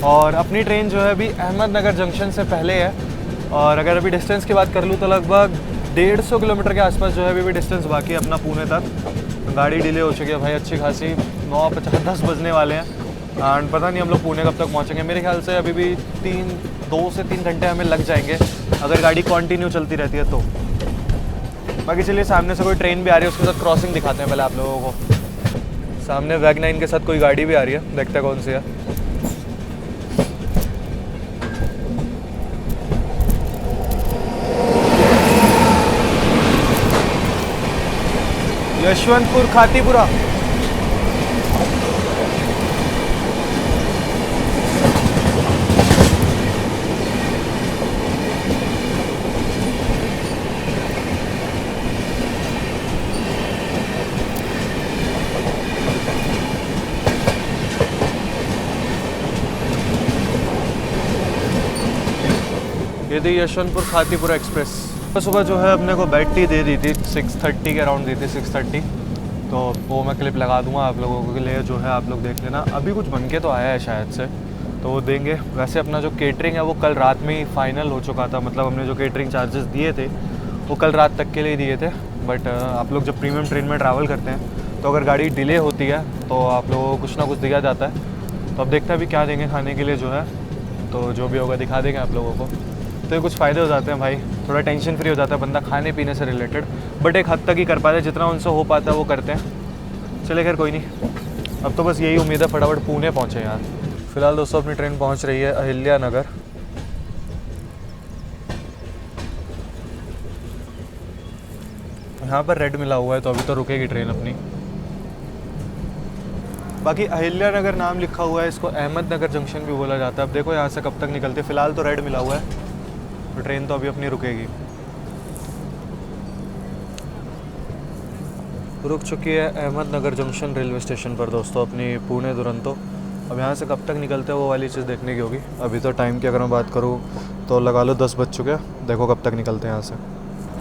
[SPEAKER 1] और अपनी ट्रेन जो है अभी अहमदनगर जंक्शन से पहले है। और अगर अभी डिस्टेंस की बात कर लूँ तो लगभग 150 किलोमीटर के आसपास जो है अभी भी डिस्टेंस बाकी है अपना पुणे तक। गाड़ी डिले हो चुकी है भाई अच्छी खासी, 9:50 बजने वाले हैं। एंड पता नहीं हम लोग पुणे कब तक पहुँचेंगे। मेरे ख्याल से अभी भी 2 से 3 घंटे हमें लग जाएंगे अगर गाड़ी कंटिन्यू चलती रहती है तो। बाकी चलिए सामने से कोई ट्रेन भी आ रही है, उसके साथ क्रॉसिंग दिखाते हैं पहले आप लोगों को। सामने वैग 9 के साथ कोई गाड़ी भी आ रही है, देखते हैं कौन सी है। यशवंतपुर खातीपुरा। ये थी यशवंतपुर खातीपुरा एक्सप्रेस। सुबह जो है अपने को बेड टी दे दी थी 6:30 के अराउंड दी थी 6:30, तो वो मैं क्लिप लगा दूंगा आप लोगों के लिए, जो है आप लोग देख लेना। अभी कुछ बन के तो आया है शायद से, तो वो देंगे। वैसे अपना जो केटरिंग है वो कल रात में ही फाइनल हो चुका था, मतलब हमने जो केटरिंग चार्जेस दिए थे वो कल रात तक के लिए दिए थे। बट आप लोग जब प्रीमियम ट्रेन में ट्रैवल करते हैं तो अगर गाड़ी डिले होती है तो आप लोगों को कुछ ना कुछ दिया जाता है। तो अब देखते हैं अभी क्या देंगे खाने के लिए जो है, तो जो भी होगा दिखा देंगे आप लोगों को। तो ये कुछ फ़ायदे हो जाते हैं भाई, थोड़ा टेंशन फ्री हो जाता है बंदा खाने पीने से रिलेटेड, बट एक हद तक ही कर पाते हैं, जितना उनसे हो पाता है वो करते हैं। चले खैर कोई नहीं, अब तो बस यही उम्मीद है फटाफट पुणे पहुँचे यार। फ़िलहाल दोस्तों अपनी ट्रेन पहुँच रही है अहिल्या नगर। यहाँ पर रेड मिला हुआ है तो अभी तो रुकेगी ट्रेन अपनी। बाकी अहिल्या नगर नाम लिखा हुआ है, इसको अहमदनगर जंक्शन भी बोला जाता है। अब देखो यहाँ से कब तक निकलते हैं। फ़िलहाल तो रेड मिला हुआ है तो ट्रेन तो अभी अपनी रुकेगी। रुक चुकी है अहमदनगर जंक्शन रेलवे स्टेशन पर दोस्तों अपनी पुणे दुरंतो। अब यहाँ से कब तक निकलते हैं वो वाली चीज़ देखने की होगी। अभी तो टाइम की अगर मैं बात करूँ तो लगा लो 10 बज चुके हैं, देखो कब तक निकलते हैं यहाँ से।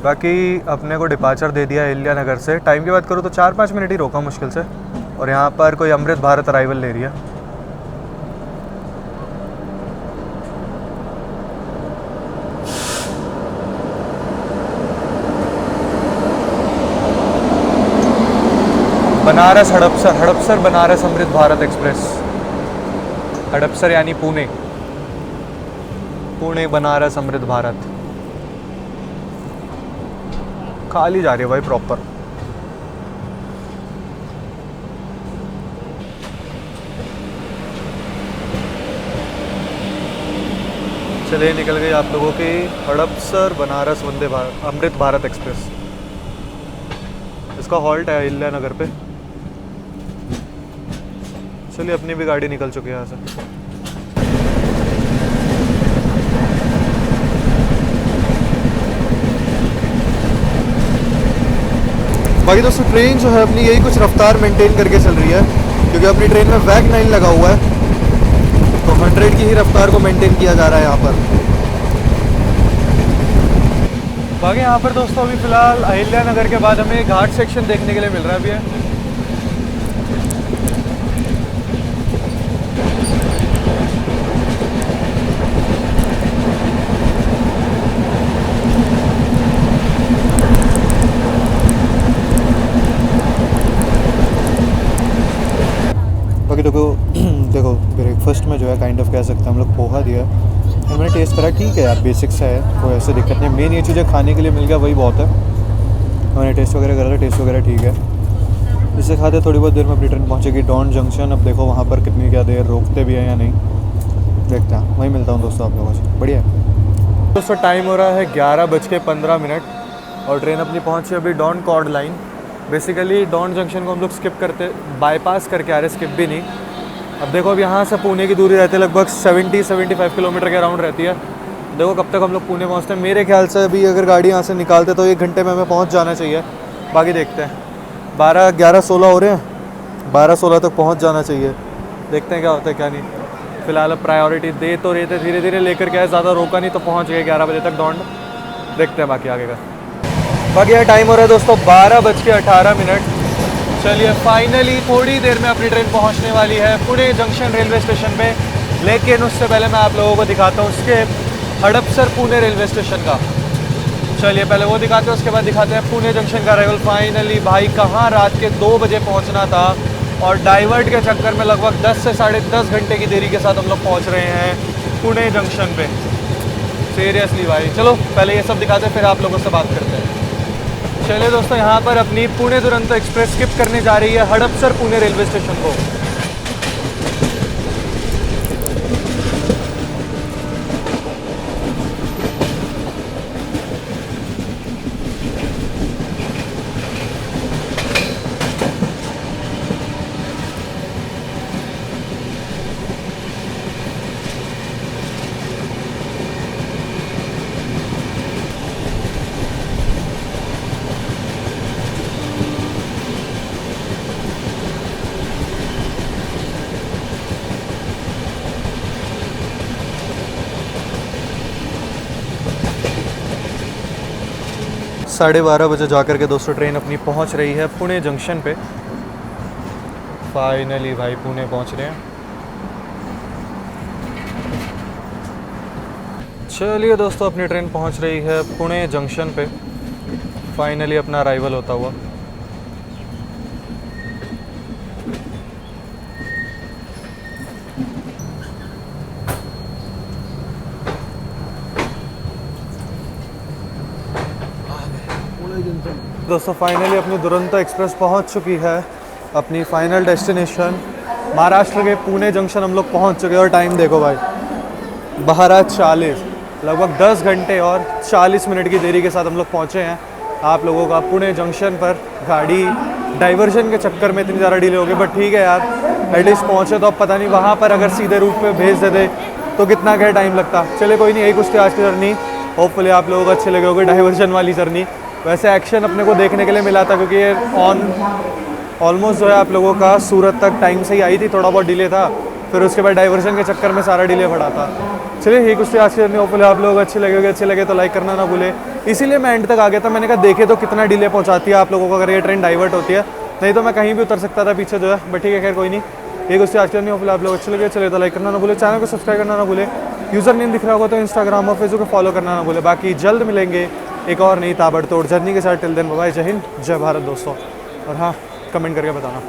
[SPEAKER 1] बाकी अपने को डिपार्चर दे दिया अहिल्या नगर से। टाइम की बात करूँ तो 4-5 मिनट ही रोका मुश्किल से, और यहाँ पर कोई अमृत भारत अराइवल ले रही है। बनारस हड़पसर बनारस अमृत भारत एक्सप्रेस। हड़पसर यानी पुणे, पुणे बनारस अमृत भारत। खाली जा रही है भाई प्रॉपर। चलिए निकल गई आप लोगों की हड़पसर बनारस वंदे भारत अमृत भारत एक्सप्रेस। इसका हॉल्ट है अहिल्या नगर पे। चलिए अपनी भी गाड़ी निकल चुकी है यहाँ से। बाकी दोस्तों ट्रेन जो है अपनी यही कुछ रफ्तार मेंटेन करके चल रही है, क्योंकि अपनी ट्रेन में वैग 9 लगा हुआ है, तो 100 की ही रफ्तार को मेंटेन किया जा रहा है यहाँ पर। बाकी यहाँ पर दोस्तों अभी फ़िलहाल अहिल्या नगर के बाद हमें घाट सेक्शन देखने के लिए मिल रहा है अभी है। बाकी देखो ब्रेकफास्ट में जो है काइंड ऑफ कह सकते हैं हम लोग पोहा दिया है, और मैंने टेस्ट करा, ठीक है यार बेसिक सा है, कोई ऐसे दिक्कत नहीं। मेन ये चीज़ें खाने के लिए मिल गया वही बहुत है। मैंने टेस्ट वगैरह करा था, टेस्ट वगैरह ठीक है। इसे खाते थोड़ी बहुत देर में अपनी ट्रेन पहुँचेगी डॉन जंक्शन। अब देखो वहाँ पर कितनी क्या देर रोकते भी हैं या नहीं, देखते हैं। वहीं मिलता हूँ दोस्तों आप लोगों से। बढ़िया दोस्तों, टाइम हो रहा है 11:15 और ट्रेन अपनी पहुँची अभी Daund chord line. Basically Daund junction को हम लोग स्किप करते, बाईपास करके आ रहे, स्किप भी नहीं। अब देखो अब यहाँ से पुणे की दूरी रहती है लगभग 70-75 किलोमीटर के अराउंड रहती है। देखो कब तक हम लोग पुणे पहुँचते हैं। मेरे ख्याल से अभी अगर गाड़ी यहाँ से निकालते तो 1 घंटे में हमें पहुँच जाना चाहिए। बाकी देखते हैं, 11-16 हो रहे हैं, 12-16 तक पहुँच जाना चाहिए। देखते हैं क्या होता है क्या नहीं। फ़िलहाल अब प्रायोरिटी दे तो रहे थे, धीरे धीरे लेकर के आए, ज़्यादा रोका नहीं तो पहुँच गए 11 बजे तक डॉन। देखते हैं बाकी आगे का। बाकी यार टाइम हो रहा है दोस्तों 12:18। चलिए फाइनली थोड़ी देर में अपनी ट्रेन पहुंचने वाली है पुणे जंक्शन रेलवे स्टेशन पे। लेकिन उससे पहले मैं आप लोगों को दिखाता हूँ उसके हड़पसर पुणे रेलवे स्टेशन का। चलिए पहले वो दिखाते हैं, उसके बाद दिखाते हैं पुणे जंक्शन का अराइवल। फाइनली भाई कहाँ रात के 2 बजे पहुँचना था और डाइवर्ट के चक्कर में लगभग 10 से 10.5 घंटे की देरी के साथ हम लोग पहुँच रहे हैं पुणे जंक्शन पे। सीरियसली भाई, चलो पहले ये सब दिखाते हैं फिर आप लोगों से बात करते हैं। चलिए दोस्तों, यहाँ पर अपनी पुणे दुरंतो एक्सप्रेस स्किप करने जा रही है हड़पसर पुणे रेलवे स्टेशन को। 12:30 बजे जा कर के दोस्तों ट्रेन अपनी पहुंच रही है पुणे जंक्शन पे। फाइनली भाई पुणे पहुंच रहे हैं। चलिए दोस्तों अपनी ट्रेन पहुंच रही है पुणे जंक्शन पे, फाइनली अपना अराइवल होता हुआ। दोस्तों फाइनली अपनी दुरंतो एक्सप्रेस पहुंच चुकी है अपनी फाइनल डेस्टिनेशन महाराष्ट्र के पुणे जंक्शन। हम लोग पहुंच चुके हैं और टाइम देखो भाई 12:40, लगभग 10 घंटे और 40 मिनट की देरी के साथ हम लोग पहुंचे हैं आप लोगों का पुणे जंक्शन पर। गाड़ी डाइवर्जन के चक्कर में इतनी ज़्यादा डिले हो गई, बट ठीक है यार, एटलीस्ट पहुंचे तो। अब पता नहीं वहाँ पर अगर सीधे रूट पे भेज देते तो कितना क्या टाइम लगता। चले कोई नहीं, यही कुछ थी आज की जर्नी। होपफुली आप लोगों को अच्छे लगे होगे डाइवर्जन वाली जर्नी। वैसे एक्शन अपने को देखने के लिए मिला था क्योंकि ये ऑलमोस्ट जो है आप लोगों का सूरत तक टाइम से ही आई थी, थोड़ा बहुत डिले था, फिर उसके बाद डाइवर्जन के चक्कर में सारा डिले पड़ा था। चलिए यही कुछ आज की जर्नी। होपफुली आप लोग अच्छे लगे तो लाइक करना ना भूले। इसीलिए मैं एंड तक आ गया था, मैंने कहा देखे तो कितना डिले पहुंचाती है आप लोगों को अगर ये ट्रेन डाइवर्ट होती है, नहीं तो मैं कहीं भी उतर सकता था पीछे जो है। बट ठीक है, खैर कोई नहीं, ये कुछ आज की जर्नी। होपफुली आप लोग अच्छे लगे तो लाइक करना ना भूले, चैनल को सब्सक्राइब करना ना भूले। यूज़र नेम दिख रहा होगा तो इंस्टाग्राम और फेसबुक को फॉलो करना ना भूले। बाकी जल्द मिलेंगे एक और नई ताबड़तोड़ जर्नी के साथ। टिल देन बाय, जय हिंद जय भारत दोस्तों। और हाँ, कमेंट करके बताना।